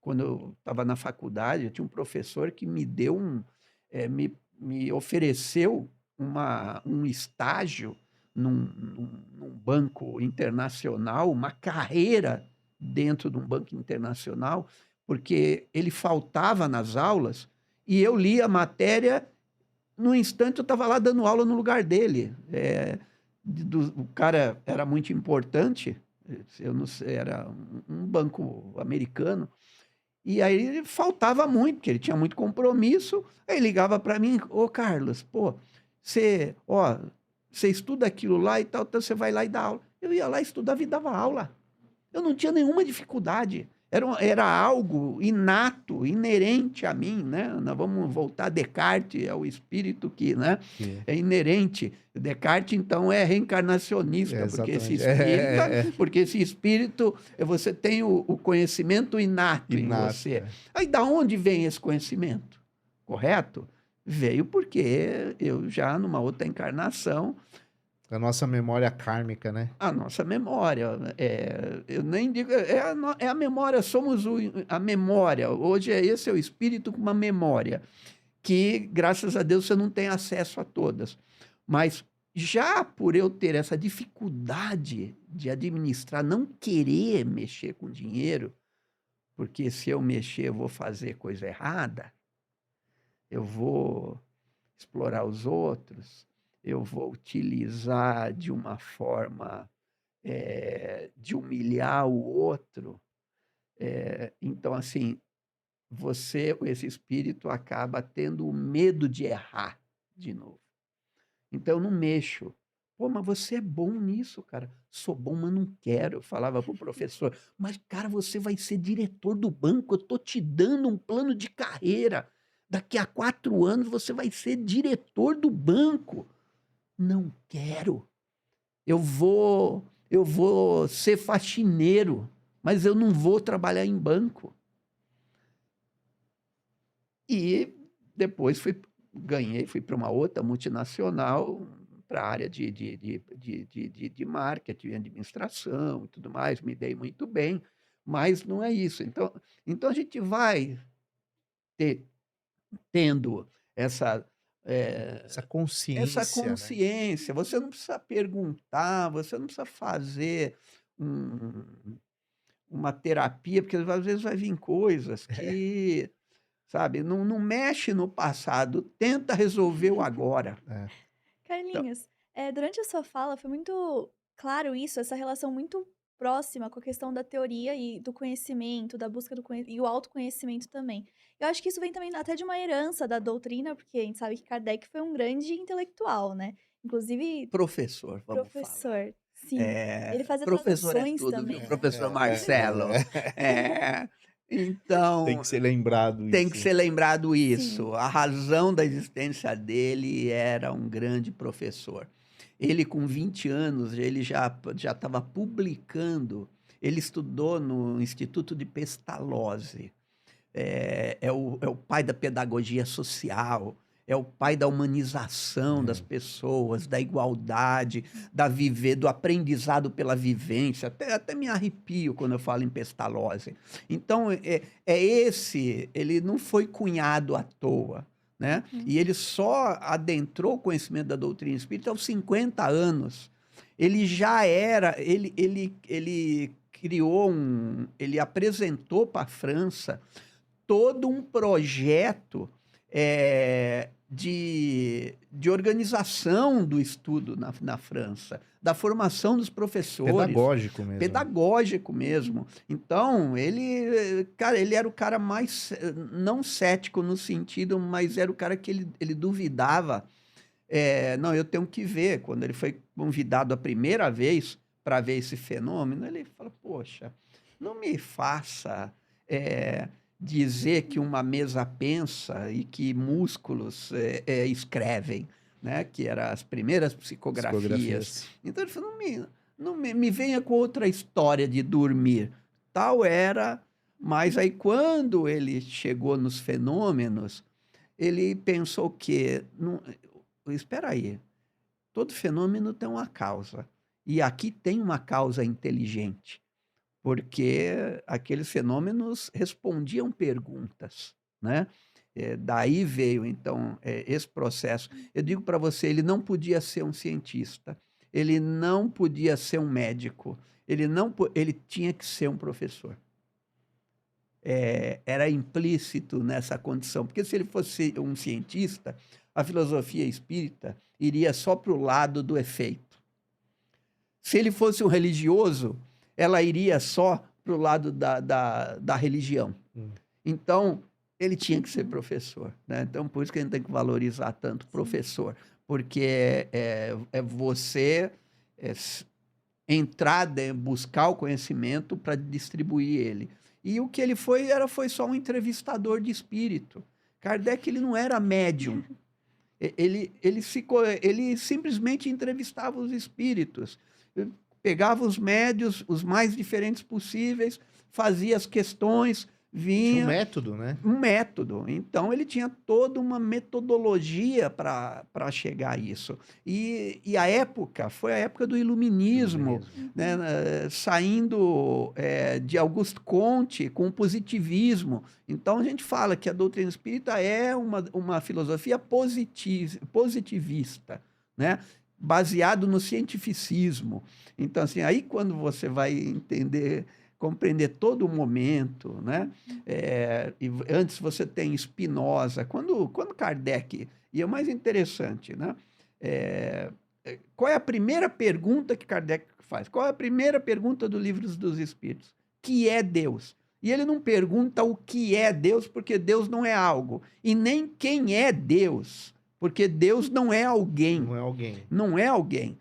Quando eu estava na faculdade, eu tinha um professor que me deu me ofereceu um estágio num banco internacional, uma carreira dentro de um banco internacional, porque ele faltava nas aulas e eu li a matéria, no instante eu estava lá dando aula no lugar dele. O cara era muito importante, eu não sei, era um banco americano, e aí ele faltava muito, porque ele tinha muito compromisso. Aí ligava para mim, ô Carlos, pô, você estuda aquilo lá e tal, então você vai lá e dá aula. Eu ia lá, estudava e dava aula. Eu não tinha nenhuma dificuldade. Era algo inato, inerente a mim, né? Nós vamos voltar a Descartes, ao espírito que, né, Que- é inerente. Descartes, então, é reencarnacionista, exatamente. porque esse espírito, você tem o conhecimento inato em Inato, você. Aí, da onde vem esse conhecimento? Correto? Veio porque eu já, numa outra encarnação, A nossa memória kármica, né? a nossa memória. Eu nem digo. É a memória, somos a memória. Hoje esse é o espírito com uma memória, que, graças a Deus, você não tem acesso a todas. Mas já por eu ter essa dificuldade de administrar, não querer mexer com dinheiro, porque se eu mexer, eu vou fazer coisa errada, eu vou explorar os outros, eu vou utilizar de uma forma de humilhar o outro. Então, assim, esse espírito acaba tendo o medo de errar de novo. Então, eu não mexo. Pô, mas você é bom nisso, cara. Sou bom, mas não quero. Eu falava para o professor, mas, cara, você vai ser diretor do banco, eu estou te dando um plano de carreira. Daqui a 4 anos você vai ser diretor do banco. Não quero. Eu vou ser faxineiro, mas eu não vou trabalhar em banco. E depois fui para uma outra multinacional, para a área de marketing, administração e tudo mais, me dei muito bem, mas não é isso. Então a gente vai tendo essa, eh, Essa essa consciência, né? consciência. Você não precisa perguntar, você não precisa fazer um uma terapia, porque às vezes vai vir coisas que, sabe, não mexe no passado, tenta resolver o agora. É. Então, Carlinhos, durante a sua fala foi muito claro isso, essa relação muito próxima com a questão da teoria e do conhecimento, da busca do conhecimento e o autoconhecimento também. Eu acho que isso vem também até de uma herança da doutrina, porque a gente sabe que Kardec foi um grande intelectual, né? Inclusive, professor, vamos falar. professor. Sim. Ele fazia Professor é traduções tudo, viu? também. Professor Marcelo. Tem Então, que ser lembrado tem que isso. ser lembrado isso. Sim. A razão da existência dele era um grande professor. Ele, com 20 anos, ele já estava publicando. Ele estudou no Instituto de Pestalozzi. É o pai da pedagogia social, é o pai da humanização das pessoas, da igualdade, do aprendizado pela vivência. Até me arrepio quando eu falo em Pestalozzi. Então, ele não foi cunhado à toa. né? Uhum. E ele só adentrou o conhecimento da doutrina espírita aos 50 anos. Ele já era, ele criou ele apresentou para a França todo um projeto de organização do estudo na França, da formação dos professores. Pedagógico mesmo. Pedagógico mesmo. Então, cara, ele era o cara mais, não cético no sentido, mas era o cara que ele duvidava. Não, eu tenho que ver. Quando ele foi convidado a primeira vez para ver esse fenômeno, ele falou, poxa, não me faça dizer que uma mesa pensa e que músculos escrevem, né? Que eram as primeiras psicografias. Então ele falou, não me venha com outra história de dormir. Tal era, mas aí quando ele chegou nos fenômenos, ele pensou que, espera aí, todo fenômeno tem uma causa. E aqui tem uma causa inteligente, porque aqueles fenômenos respondiam perguntas, né? Daí veio, então, esse processo. Eu digo para você, ele não podia ser um cientista, ele não podia ser um médico, ele tinha que ser um professor. Era implícito nessa condição, porque se ele fosse um cientista, a filosofia espírita iria só para o lado do efeito. Se ele fosse um religioso, ela iria só para o lado da religião. Então, ele tinha que ser professor, né? Então, por isso que a gente tem que valorizar tanto o professor, porque você entrar, buscar o conhecimento para distribuir ele. E o que ele foi só um entrevistador de espírito. Kardec, ele não era médium. Ele simplesmente entrevistava os espíritos. Pegava os médios, os mais diferentes possíveis, fazia as questões, vinha... Tinha um método, né? Um método. Então, ele tinha toda uma metodologia para chegar a isso. E a época foi a época do iluminismo, né? Saindo de Auguste Comte com o positivismo. Então, a gente fala que a doutrina espírita é uma filosofia positivista, né? Baseado no cientificismo. Então, assim, aí quando você vai compreender todo o momento, né? E antes você tem Spinoza. Quando Kardec... E é o mais interessante, né? Qual é a primeira pergunta que Kardec faz? Qual é a primeira pergunta do Livro dos Espíritos? Que é Deus? E ele não pergunta o que é Deus, porque Deus não é algo. E nem quem é Deus, porque Deus não é alguém. Não é alguém. Não é alguém.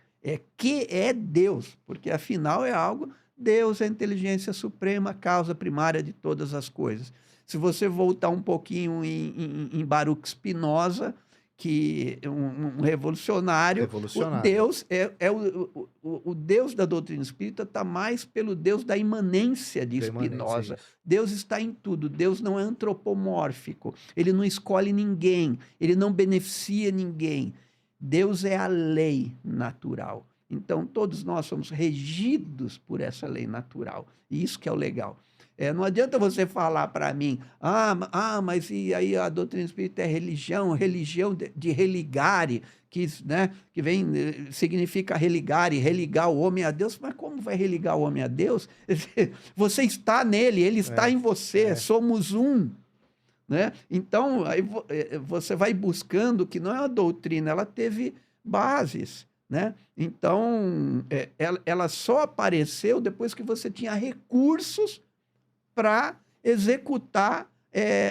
Que é Deus, porque afinal é algo... Deus é a inteligência suprema, a causa primária de todas as coisas. Se você voltar um pouquinho em Baruch Spinoza, que é um revolucionário, o Deus o Deus da doutrina espírita está mais pelo Deus da imanência de Spinoza. Deus está em tudo. Deus não é antropomórfico. Ele não escolhe ninguém. Ele não beneficia ninguém. Deus é a lei natural. Então, todos nós somos regidos por essa lei natural. E isso que é o legal. Não adianta você falar para mim, mas e aí a doutrina espírita é religião de religare, né, que significa religare, religar o homem a Deus. Mas como vai religar o homem a Deus? Você está nele, ele está em você, somos um. Né? Então, aí você vai buscando que não é uma doutrina, ela teve bases. Né? Então, ela só apareceu depois que você tinha recursos para executar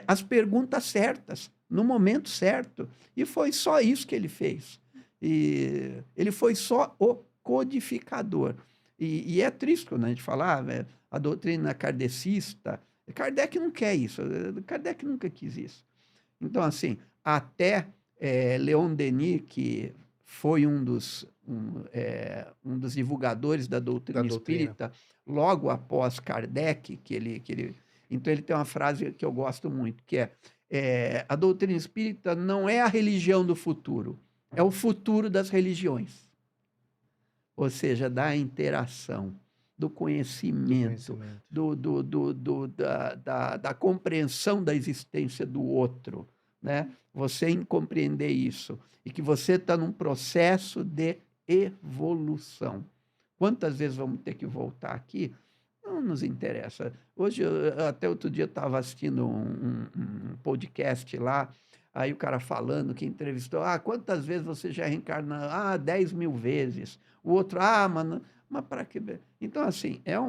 as perguntas certas, no momento certo. E foi só isso que ele fez. E ele foi só o codificador. E é triste quando a gente fala a doutrina kardecista. Kardec não quer isso. Kardec nunca quis isso. Então, assim, até Leon Denis, que foi um dos divulgadores da doutrina espírita, logo após Kardec, então ele tem uma frase que eu gosto muito, que a doutrina espírita não é a religião do futuro, é o futuro das religiões. Ou seja, da interação, do conhecimento, da compreensão da existência do outro. né? Você compreender isso e que você está num processo de evolução. Quantas vezes vamos ter que voltar aqui? Não nos interessa. Hoje, até outro dia, eu estava assistindo um podcast lá, aí o cara falando que entrevistou, quantas vezes você já reencarnou? 10.000 vezes. O outro, mano, mas para que... Então, assim, é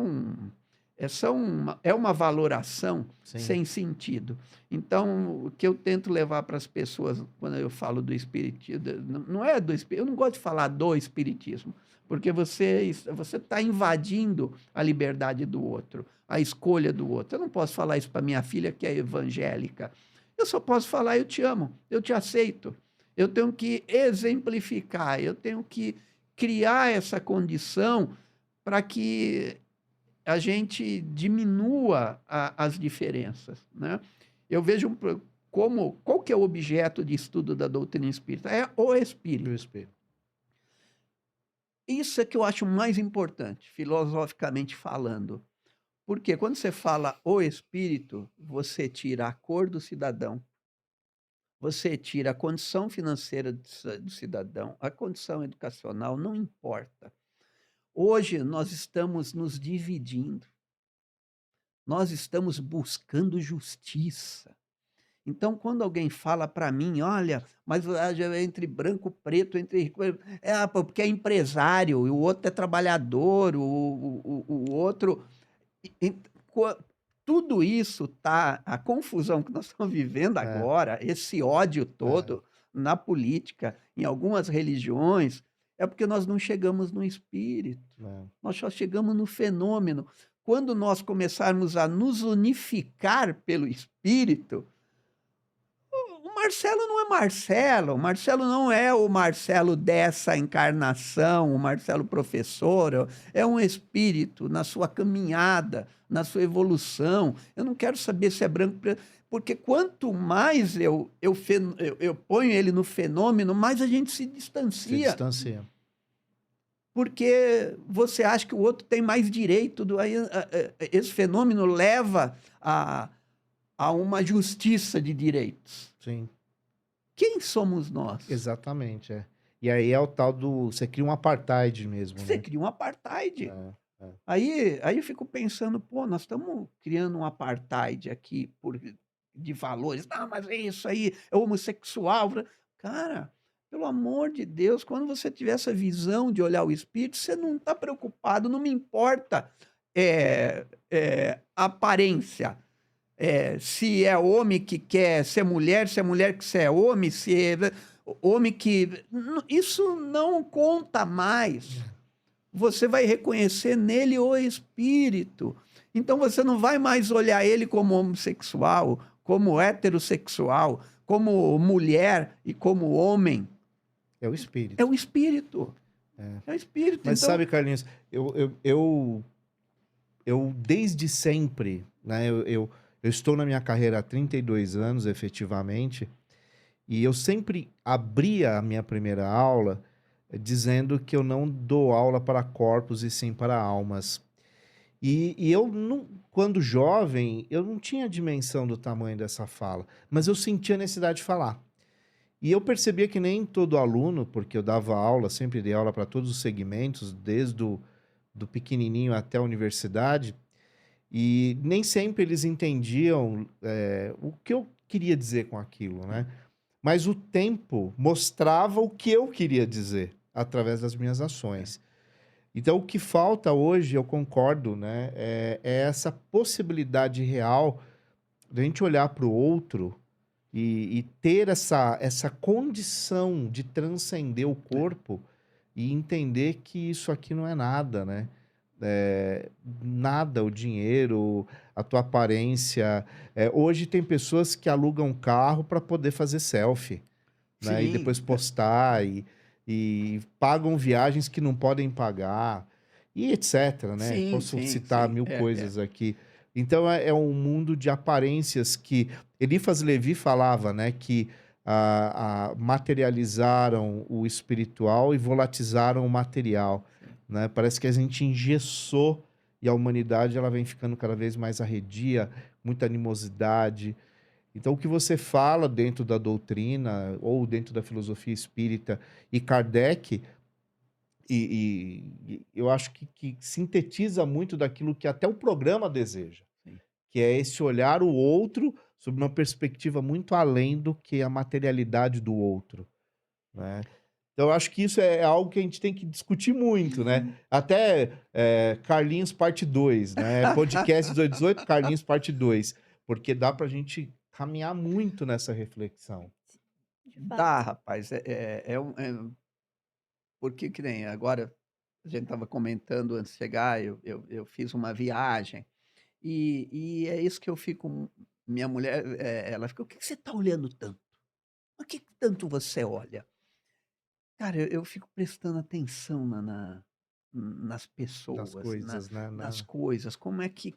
uma valoração Sim. sem sentido. Então, o que eu tento levar para as pessoas, quando eu falo do espiritismo, não é do espiritismo, eu não gosto de falar do espiritismo, porque você está invadindo a liberdade do outro, a escolha do outro. Eu não posso falar isso para minha filha, que é evangélica. Eu só posso falar, eu te amo, eu te aceito. Eu tenho que exemplificar, eu tenho que criar essa condição para que a gente diminua as diferenças, né? Eu vejo qual que é o objeto de estudo da doutrina espírita? É o espírito. Do espírito. Isso é que eu acho mais importante, filosoficamente falando. Porque quando você fala o espírito, você tira a cor do cidadão, você tira a condição financeira do cidadão, a condição educacional, não importa. Hoje nós estamos nos dividindo, nós estamos buscando justiça. Então, quando alguém fala para mim, olha, mas entre branco, preto, entre rico, porque é empresário, e o outro é trabalhador, o outro. e- e- co- Tudo isso tá, a confusão que nós estamos vivendo É, agora, esse ódio é, todo na política, em algumas religiões, é porque nós não chegamos no espírito. é. Nós só chegamos no fenômeno. Quando nós começarmos a nos unificar pelo espírito, o Marcelo não é Marcelo. O Marcelo não é o Marcelo dessa encarnação, o Marcelo professor. É um espírito na sua caminhada, na sua evolução. Eu não quero saber se é branco, porque quanto mais eu ponho ele no fenômeno, mais a gente se Se distancia. distancia. Porque você acha que o outro tem mais direito. Esse fenômeno leva a uma justiça de direitos. Sim, Quem somos nós? exatamente. É. E aí é o tal do. Você cria um apartheid mesmo, Você né? cria um apartheid. É, é. Aí eu fico pensando, pô, nós estamos criando um apartheid aqui de valores. Não, mas é isso aí, é homossexual. Cara, pelo amor de Deus, quando você tiver essa visão de olhar o espírito, você não está preocupado, não me importa aparência. Se é homem que quer ser mulher, se é mulher que quer ser homem, se é homem que... Isso não conta mais. Você vai reconhecer nele o espírito. Então você não vai mais olhar ele como homossexual, como heterossexual, como mulher e como homem. É o espírito. É o espírito. É o espírito. Mas Então, sabe, Carlinhos, eu desde sempre, né? Eu estou na minha carreira há 32 anos, efetivamente, e eu sempre abria a minha primeira aula dizendo que eu não dou aula para corpos e sim para almas. E eu, não, quando jovem, eu não tinha dimensão do tamanho dessa fala, mas eu sentia a necessidade de falar. E eu percebia que nem todo aluno, porque eu dava aula, sempre dei aula para todos os segmentos, desde do pequenininho até a universidade, e nem sempre eles entendiam o que eu queria dizer com aquilo, né? Mas o tempo mostrava o que eu queria dizer através das minhas ações. Então, o que falta hoje, eu concordo, né? É essa possibilidade real de a gente olhar para o outro e ter essa condição de transcender o corpo e entender que isso aqui não é nada, né? Nada, o dinheiro, a tua aparência. Hoje tem pessoas que alugam carro para poder fazer selfie, né? E sim, depois postar e pagam viagens que não podem pagar e etc, né? sim, Posso sim, citar sim. mil coisas aqui. Então é um mundo de aparências que Eliphas Levi falava, né? Que materializaram o espiritual e volatizaram o material, né? Parece que a gente engessou e a humanidade ela vem ficando cada vez mais arredia, muita animosidade. Então, o que você fala dentro da doutrina ou dentro da filosofia espírita e Kardec, e eu acho que sintetiza muito daquilo que até o programa deseja, Sim. que é esse olhar o outro sob uma perspectiva muito além do que a materialidade do outro, né. Então eu acho que isso é algo que a gente tem que discutir muito, né. Até, Carlinhos parte 2, né, podcast 1818, Carlinhos parte 2, porque dá pra gente caminhar muito nessa reflexão. De Dá, fato. rapaz. Porque que nem agora a gente estava comentando antes de chegar, eu fiz uma viagem e é isso que eu fico. Minha mulher, ela fica: "O que que você está olhando tanto? O que que tanto você olha?" Cara, eu fico prestando atenção nas Das pessoas, coisas, né, nas na coisas, como é que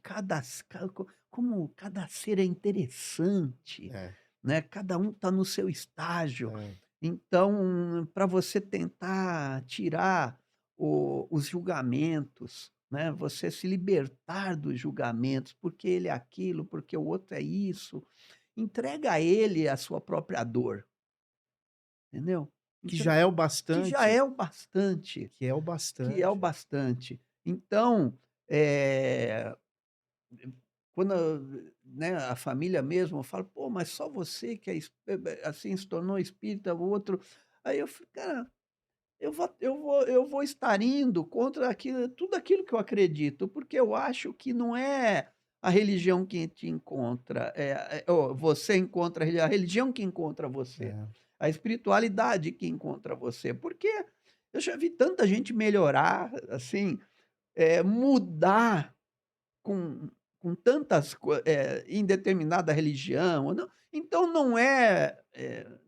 como cada ser é interessante, é, né? Cada um está no seu estágio. é, Então, para você tentar tirar os julgamentos, né? Você se libertar dos julgamentos, porque ele é aquilo, porque o outro é isso, entrega a ele a sua própria dor, entendeu? que já é o Que já bastante, é o bastante, que é o que é o bastante. bastante. Então, quando, né, a família mesmo fala: "Pô, mas só você que é assim, se tornou espírita, o outro". Aí eu fico: "Cara, eu vou estar indo contra tudo aquilo que eu acredito, porque eu acho que não é a religião que te encontra, você encontra a religião que encontra você, É, a espiritualidade que encontra você, porque eu já vi tanta gente melhorar, assim, mudar com tantas em determinada religião ou não, então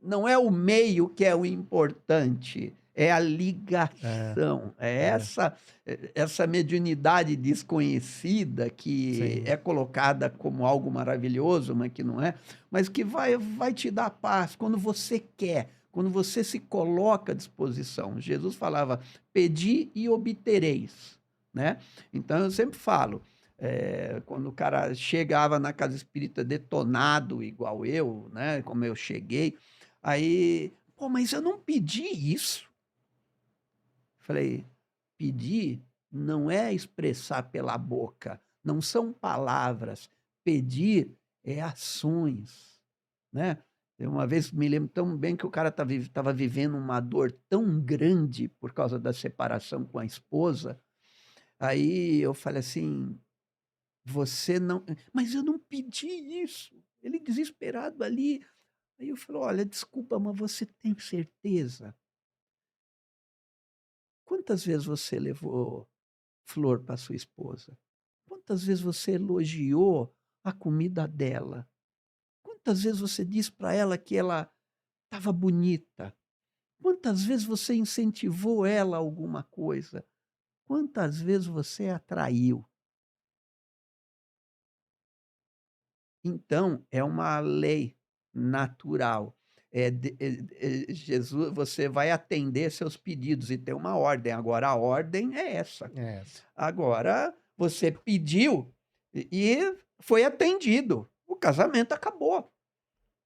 não é o meio que é o importante, é a é, ligação, é é, essa mediunidade desconhecida que sim. é colocada como algo maravilhoso, mas que não é, mas que vai te dar paz quando você quer, quando você se coloca à disposição. Jesus falava: "Pedi e obtereis", né. Então eu sempre falo, quando o cara chegava na casa espírita detonado igual eu, né, como eu cheguei, aí: "Pô, mas eu não pedi isso". Falei: "Pedir não é expressar pela boca, não são palavras, pedir é ações", né. Eu uma vez me lembro tão bem que o cara estava vivendo uma dor tão grande por causa da separação com a esposa, aí eu falei assim: "Você não", "Mas eu não pedi isso". Ele desesperado ali. Aí eu falei: "Olha, desculpa, mas você tem certeza? Quantas vezes você levou flor para sua esposa? Quantas vezes você elogiou a comida dela? Quantas vezes você disse para ela que ela estava bonita? Quantas vezes você incentivou ela a alguma coisa? Quantas vezes você a traiu?" Então, é uma lei natural. Jesus, você vai atender seus pedidos e tem uma ordem. Agora, a ordem é essa. É essa. Agora, você pediu e foi atendido. O casamento acabou.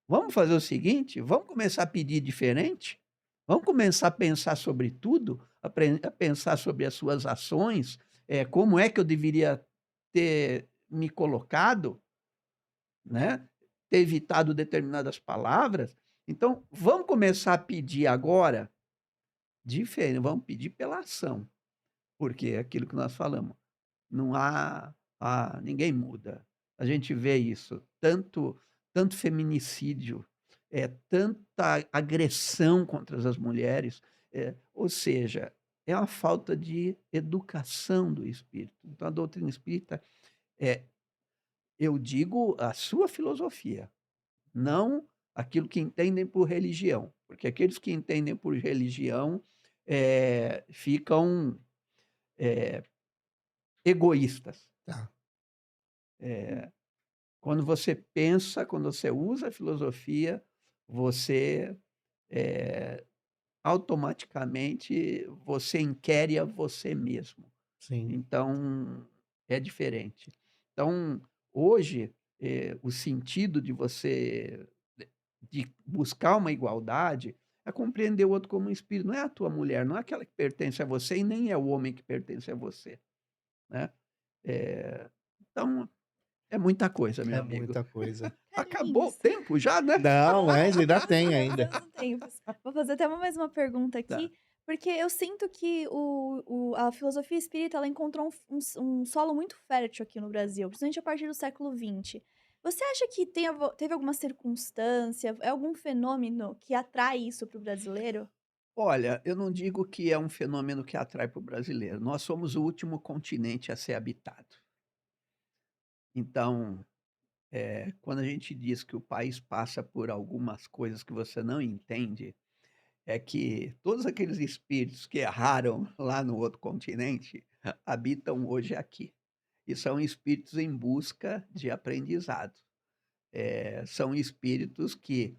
Vamos fazer o seguinte: vamos começar a pedir diferente? Vamos começar a pensar sobre tudo, a pensar sobre as suas ações, como é que eu deveria ter me colocado, né, ter evitado determinadas palavras. Então, vamos começar a pedir agora diferente, vamos pedir pela ação, porque é aquilo que nós falamos, não há ninguém muda. A gente vê isso, tanto feminicídio, tanta agressão contra as mulheres, ou seja, é uma falta de educação do espírito. Então a doutrina espírita, é eu digo a sua filosofia. Não aquilo que entendem por religião, porque aqueles que entendem por religião, ficam, eh, egoístas. Tá. Eh, quando você usa a filosofia, você, eh, automaticamente você inquere a você mesmo. Sim. Então, é diferente. Então, hoje o sentido de você de buscar uma igualdade é compreender o outro como um espírito. Não é a tua mulher, não é aquela que pertence a você e nem é o homem que pertence a você, né. Eh, então é muita coisa, meu É amigo. muita coisa. Acabou o Carlinhos, tempo já, né? Não, mas ainda tem ainda. passando tempos. Vou fazer até mais uma pergunta Tá. aqui, porque eu sinto que a filosofia espírita ela encontrou um solo muito fértil aqui no Brasil, principalmente a partir do século XX. Você acha que teve alguma circunstância, é algum fenômeno que atrai isso para o brasileiro? Olha, eu não digo que é um fenômeno que atrai para o brasileiro. Nós somos o último continente a ser habitado. Então, quando a gente diz que o país passa por algumas coisas que você não entende, é que todos aqueles espíritos que erraram lá no outro continente habitam hoje aqui. E são espíritos em busca de aprendizado. São espíritos que,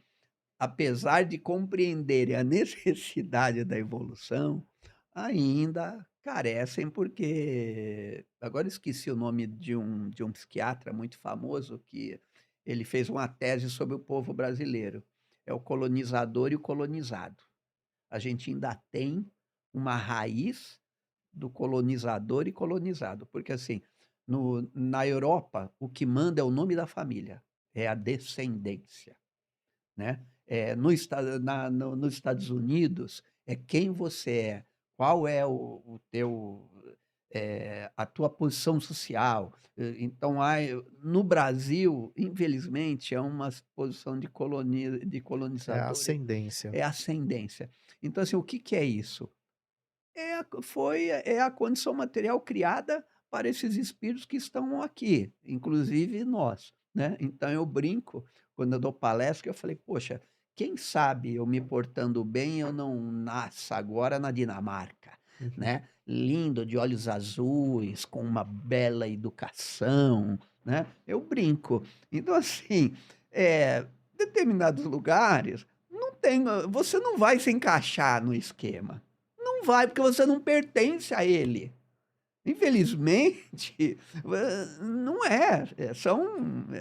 apesar de compreenderem a necessidade da evolução, ainda carecem, porque agora esqueci o nome de um psiquiatra muito famoso que ele fez uma tese sobre o povo brasileiro. É o colonizador e o colonizado. A gente ainda tem uma raiz do colonizador e colonizado, porque assim, na Europa, o que manda é o nome da família, é a descendência, né. No esta na no nos Estados Unidos, é quem você é, qual é o teu, a tua posição social. Então no Brasil, infelizmente, é uma posição de É a colonizador, ascendência. é ascendência. Então assim, o que que é isso? É a condição material criada para esses espíritos que estão aqui, inclusive nós, né. Então eu brinco, quando eu dou palestra, que eu falei: "Poxa, quem sabe eu me portando bem, eu não nasça agora na Dinamarca, Uhum. né, lindo, de olhos azuis, com uma bela educação", né. Eu brinco. Então assim, determinados lugares não tem você não vai se encaixar no esquema. Não vai, porque você não pertence a ele. Infelizmente, não é,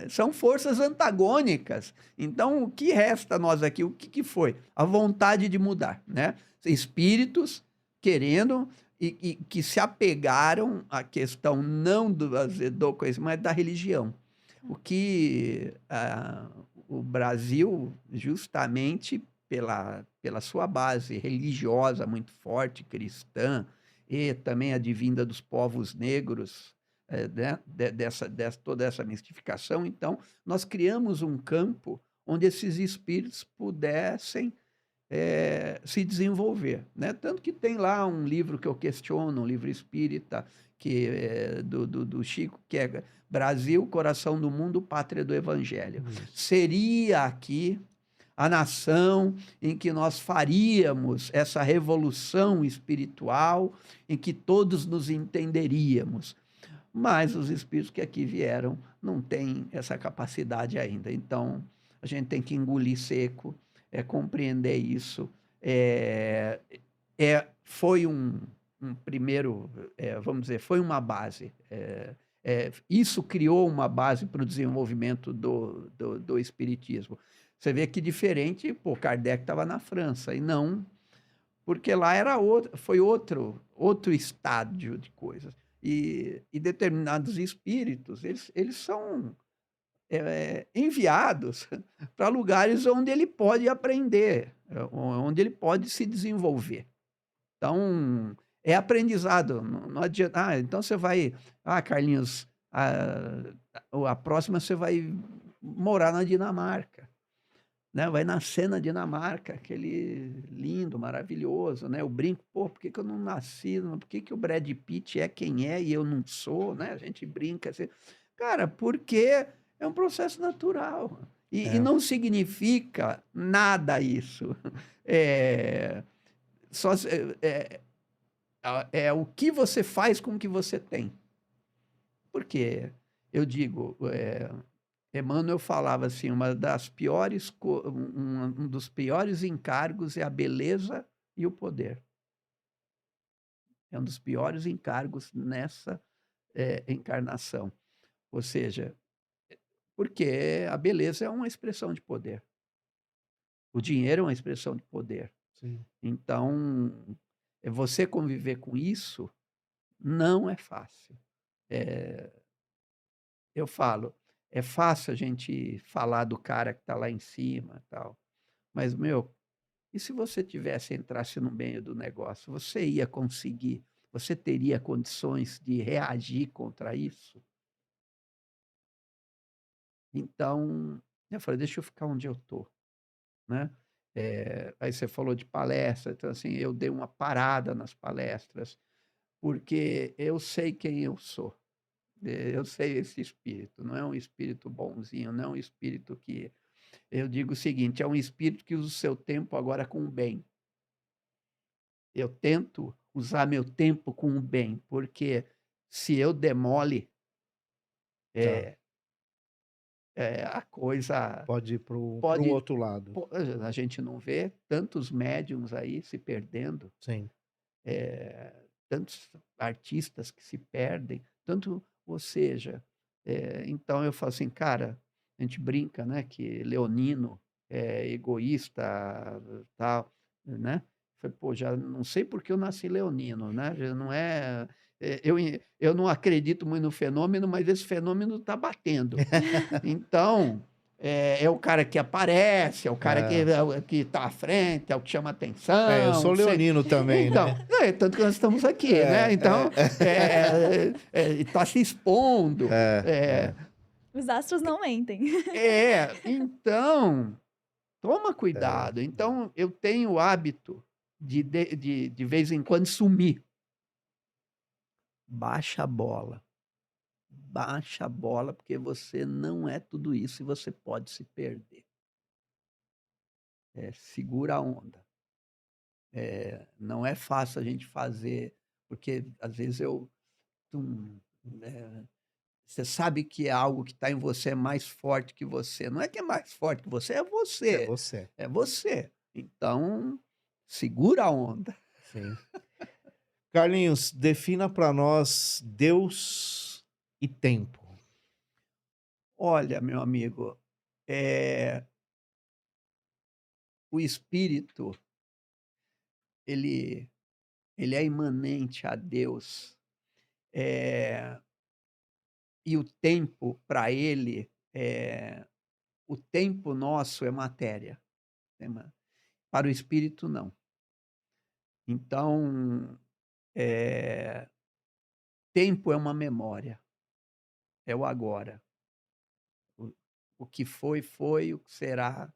são forças antagônicas. Então, o que resta a nós aqui, o que que foi? A vontade de mudar, né. Espíritos querendo e que se apegaram à questão não do conhecimento, mas da religião. O que, o Brasil, justamente pela sua base religiosa muito forte, cristã, e também advinda dos povos negros, né, dessa toda essa mistificação, então, nós criamos um campo onde esses espíritos pudessem, se desenvolver, né. Tanto que tem lá um livro que eu questiono, um livro espírita, que é do Chico, que é Brasil, Coração do Mundo, Pátria do Evangelho. Isso. Seria aqui a nação em que nós faríamos essa revolução espiritual, em que todos nos entenderíamos. Mas os espíritos que aqui vieram não têm essa capacidade ainda. Então, a gente tem que engolir seco, compreender isso. Eh, foi um primeiro, vamos dizer, foi uma base. Isso criou uma base para o desenvolvimento do espiritismo. Você vê que diferente, pô, Kardec estava na França e não porque lá era foi outro estádio de coisas. E determinados espíritos, eles são, enviados para lugares onde ele pode aprender, onde ele pode se desenvolver. Então, é aprendizado, não adianta: "Ah, então você vai Carlinhos, a próxima você vai morar na Dinamarca". Né, vai nascer na Dinamarca, aquele lindo, maravilhoso, né, eu brinco: "Pô, por que que eu não nasci, por que que o Brad Pitt é quem é e eu não sou?", né, a gente brinca assim. Cara, porque é um processo natural, e É. não significa nada isso. Eh, só se é o que você faz com o que você tem. Porque eu digo, Emmanuel falava assim: "Uma das piores um dos piores encargos é a beleza e o poder". É um dos piores encargos nessa, encarnação. Ou seja, Porque a beleza é uma expressão de poder. O dinheiro é uma expressão de poder. Sim. Então, você conviver com isso não é fácil. Eh, eu falo, é fácil a gente falar do cara que está lá em cima, tal, mas, meu, e se você entrasse no meio do negócio, você ia conseguir, você teria condições de reagir contra isso? Então, eu falei: "Deixa eu ficar onde eu tô", né. Aí você falou de palestra, então, assim, eu dei uma parada nas palestras, porque eu sei quem eu sou. Eu sei esse espírito, não é um espírito bonzinho, não é um espírito que eu digo o seguinte, é um espírito que usa o seu tempo agora com o bem. Eu tento usar meu tempo com o bem, porque se eu demole, Tá. eh a coisa Pode ir para um pode outro lado. a gente não vê tantos médiums aí se perdendo, Sim. tantos artistas que se perdem, tanto ou seja, então eu falo assim: "Cara", a gente brinca, né, que leonino é egoísta, tal, né. Falei: "Pô, já não sei porque eu nasci leonino, né, já não é", eu não acredito muito no fenômeno, mas esse fenômeno está batendo. Então, é o cara que aparece, é o cara É. que está à frente, é o que chama Eu sou atenção, leonino também, então, né. tanto que nós estamos aqui, né, então, está se expondo, É. Os astros não mentem. então, toma É. cuidado. Então eu tenho o hábito de vez em quando sumir. Baixa a bola, baixa a bola, porque você não é tudo isso e você pode se perder. Segura a onda. Não é fácil a gente fazer, porque às vezes tum, eh, você sabe que é algo que está em você é mais forte que você. Não é que é mais forte que você, é É você. você. É você. Então, segura a onda. Sim. Carlinhos, defina para nós Deus e tempo. Olha, meu amigo, eh, o espírito, ele ele é imanente a Deus, eh, e o tempo para ele, o tempo nosso é matéria, para o espírito não. Então, eh, tempo é uma memória, é o agora. O o que foi, foi, o que será,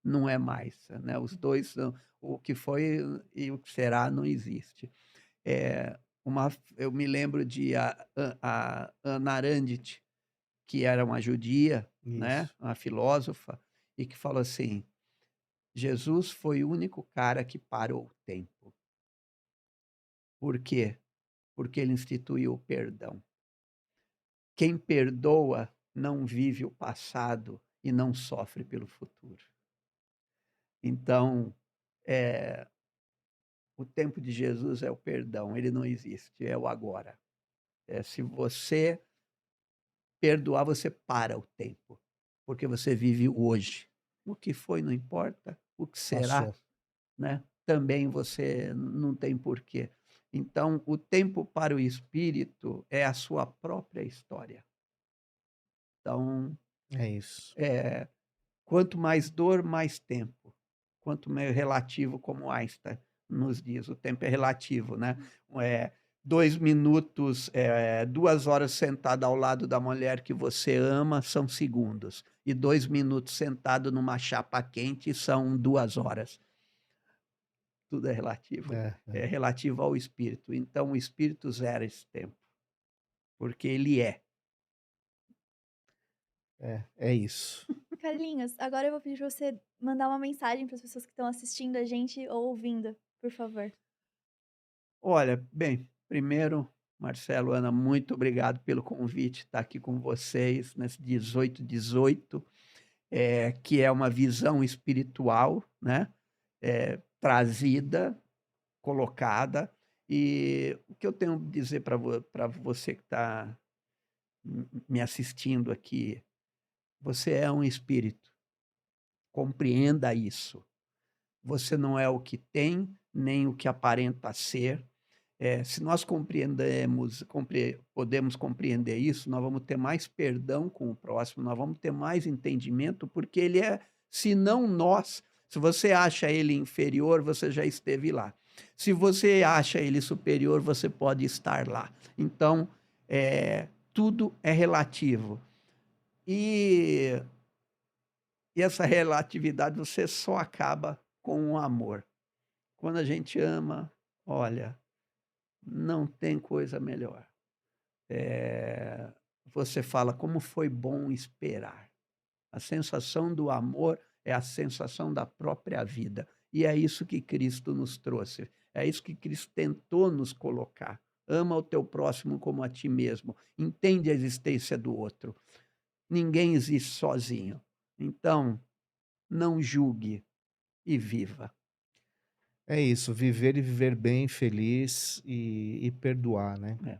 não é mais, né, os 2 são o que foi e o que será não existe. Eu me lembro de a Hannah Arendt, que era uma judia, né, Isso. uma filósofa, e que falou assim: "Jesus foi o único cara que parou o tempo". Por quê? Porque ele instituiu o perdão. Quem perdoa não vive o passado e não sofre pelo futuro. Então, eh, o tempo de Jesus é o perdão, ele não existe, é o agora. Se você perdoar, você para o tempo, porque você vive o hoje. O que foi não importa, o que será, Passou. né, também você não tem porquê. Então, o tempo para o espírito é a sua própria história. Então, É isso. eh quanto mais dor, mais tempo. Quanto mais relativo, como Einstein nos diz, o tempo é relativo, né. 2 minutos, 2 horas sentado ao lado da mulher que você ama são segundos, e 2 minutos sentado numa chapa quente são 2 horas. Tudo é relativo. É, É é. relativo ao espírito. Então o espírito zera esse tempo, porque ele é. É isso. Carlinhos, agora eu vou pedir pra você mandar uma mensagem para as pessoas que estão assistindo a gente ou ouvindo, por favor. Olha, bem, primeiro, Marcelo, Ana, muito obrigado pelo convite, estar aqui com vocês nesse 1818, que é uma visão espiritual, né, trazida, colocada, e o que eu tenho a dizer para você que está me assistindo aqui, Você é um espírito. Compreenda isso. Você não é o que tem, nem o que aparenta ser. Se nós podemos compreender isso, nós vamos ter mais perdão com o próximo, nós vamos ter mais entendimento, porque ele é, se não nós, se você acha ele inferior, você já esteve lá. Se você acha ele superior, você pode estar lá. Então, tudo é relativo. E essa relatividade você só acaba com o amor. Quando a gente ama, olha, não tem coisa melhor. Você fala como foi bom esperar. A sensação do amor é a sensação da própria vida. E é isso que Cristo nos trouxe. É isso que Cristo tentou nos colocar. Ama o teu próximo como a ti mesmo. Entende a existência do outro. Ninguém existe sozinho. Então, não julgue e viva. É isso, viver e viver bem, feliz e perdoar, né? É.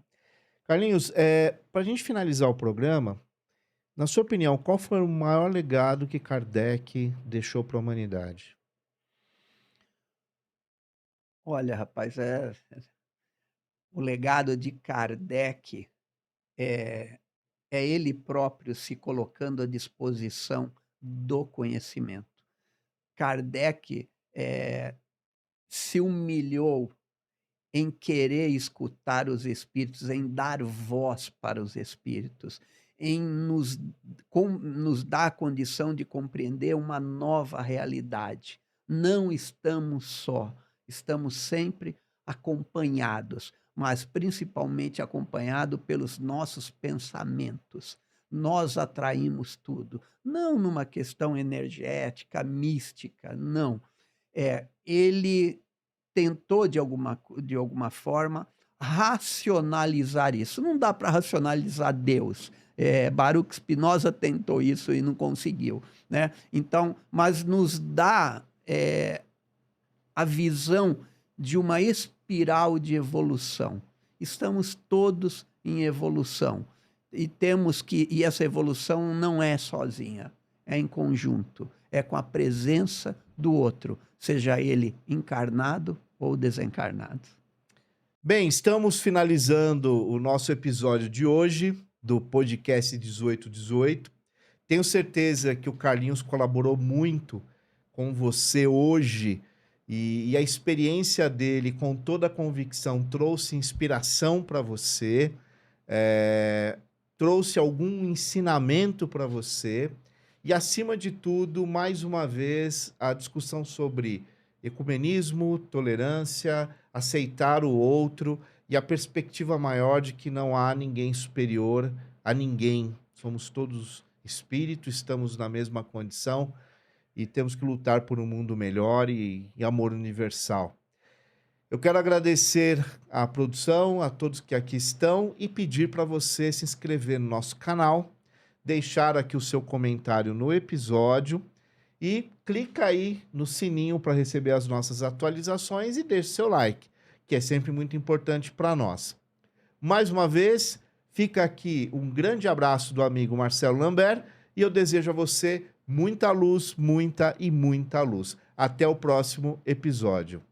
Carlinhos, para a gente finalizar o programa, na sua opinião, qual foi o maior legado que Kardec deixou para a humanidade? Olha, rapaz, o legado de Kardec é ele próprio se colocando à disposição do conhecimento. Kardec se humilhou em querer escutar os espíritos, em dar voz para os espíritos, em nos dar a condição de compreender uma nova realidade. Não estamos só, estamos sempre acompanhados, mas principalmente acompanhados pelos nossos pensamentos. Nós atraímos tudo, não numa questão energética, mística, não. Ele tentou, de alguma forma, racionalizar isso. Não dá para racionalizar Deus. Baruch Spinoza tentou isso e não conseguiu, né? Então, mas nos dá a visão de uma espiral de evolução. Estamos todos em evolução. E essa evolução não é sozinha, é em conjunto, é com a presença do outro, seja ele encarnado ou desencarnado. Bem, estamos finalizando o nosso episódio de hoje do podcast 1818. Tenho certeza que o Carlinhos colaborou muito com você hoje e a experiência dele, com toda a convicção, trouxe inspiração para você, trouxe algum ensinamento para você e, acima de tudo, mais uma vez, a discussão sobre ecumenismo, tolerância, aceitar o outro e a perspectiva maior de que não há ninguém superior a ninguém. Somos todos espíritos, estamos na mesma condição e temos que lutar por um mundo melhor e amor universal. Eu quero agradecer à produção, a todos que aqui estão e pedir para você se inscrever no nosso canal, deixar aqui o seu comentário no episódio e clica aí no sininho para receber as nossas atualizações e deixe seu like, que é sempre muito importante para nós. Mais uma vez, fica aqui um grande abraço do amigo Marcelo Lambert e eu desejo a você muita luz, muita e muita luz. Até o próximo episódio.